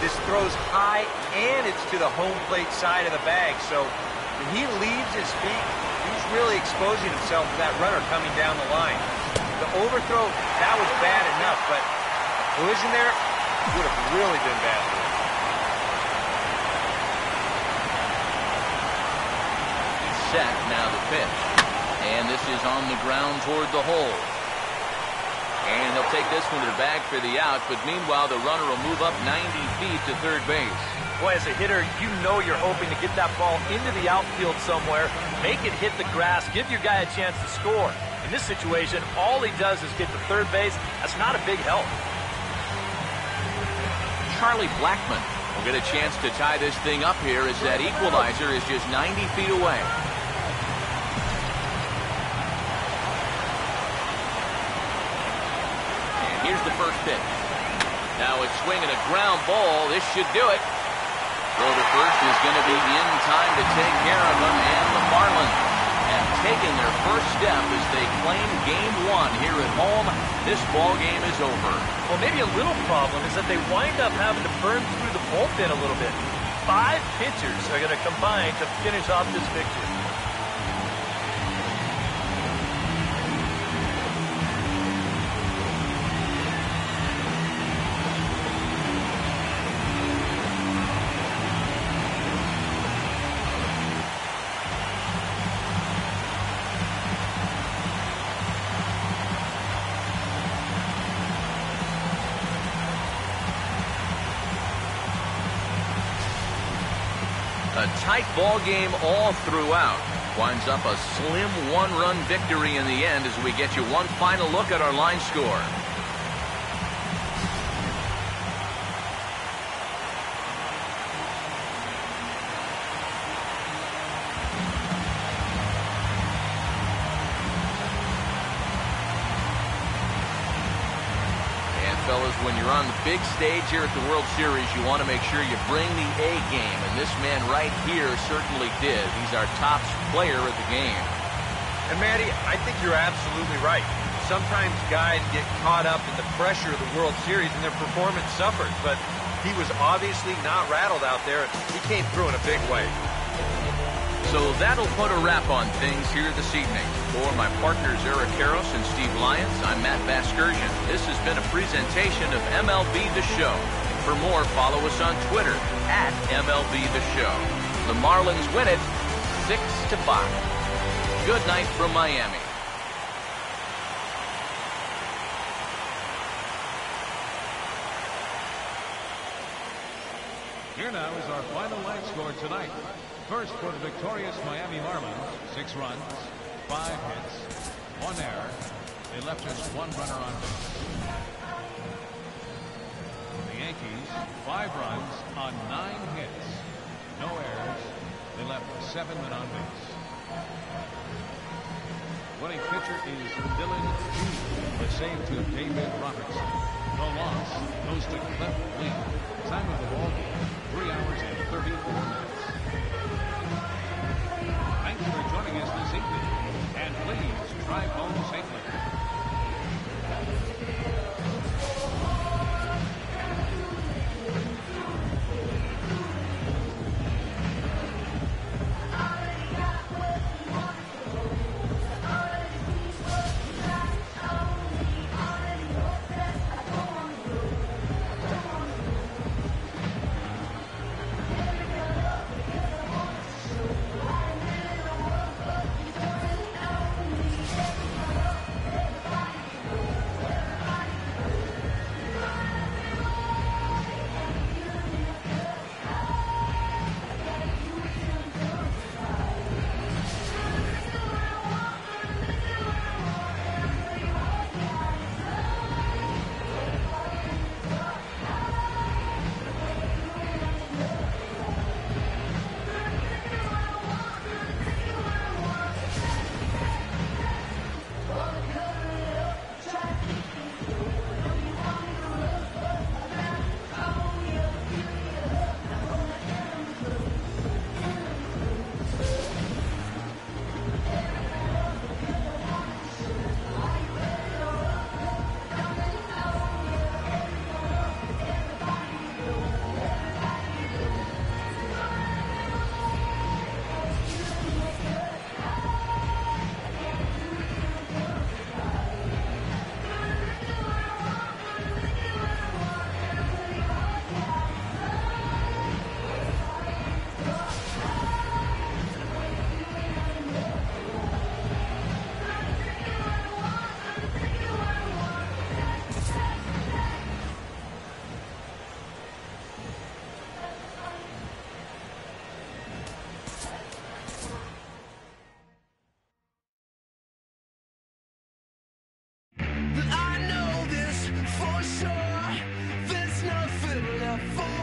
This throws high, and it's to the home plate side of the bag. So when he leaves his feet, he's really exposing himself to that runner coming down the line. The overthrow, that was bad enough, but collision there would have really been bad. He's set, now the pitch. And this is on the ground toward the hole. And he'll take this one to the bag for the out, but meanwhile the runner will move up 90 feet to third base. Boy, as a hitter, you know you're hoping to get that ball into the outfield somewhere, make it hit the grass, give your guy a chance to score. In this situation, all he does is get to third base. That's not a big help. Charlie Blackmon will get a chance to tie this thing up here as that equalizer is just 90 feet away. And here's the first pitch. Now it's swinging a ground ball. This should do it. Throw to first is going to be in time to take care of them, and the Marlins have taken their first step as they claim Game 1 here at home. This ball game is over. Well, maybe a little problem is that they wind up having to burn through the bullpen a little bit. 5 pitchers are going to combine to finish off this victory. A tight ball game all throughout. Winds up a slim 1-run victory in the end as we get you one final look at our line score. when you're on the big stage here at the World Series, you want to make sure you bring the A game, and this man right here certainly did. He's our top player of the game. And, Matty, I think you're absolutely right. Sometimes guys get caught up in the pressure of the World Series and their performance suffers, but he was obviously not rattled out there. He came through in a big way. So that'll put a wrap on things here this evening. For my partners Eric Karros and Steve Lyons, I'm Matt Vasgersian. This has been a presentation of MLB The Show. For more, follow us on Twitter at MLB The Show. The Marlins win it 6-5. Good night from Miami. Here now is our final line score tonight. First for the victorious Miami Marlins, 6 runs, 5 hits, 1 error. They left just 1 runner on base. The Yankees, 5 runs on 9 hits, no errors. They left 7 men on base. Winning pitcher is Dylan Hughes. The save to David Robertson. No loss goes to Cliff Lee. Time of the ball game, 3 hours and 34 minutes. Thanks for joining us this evening, and please drive home safely. I know this for sure. There's nothing left for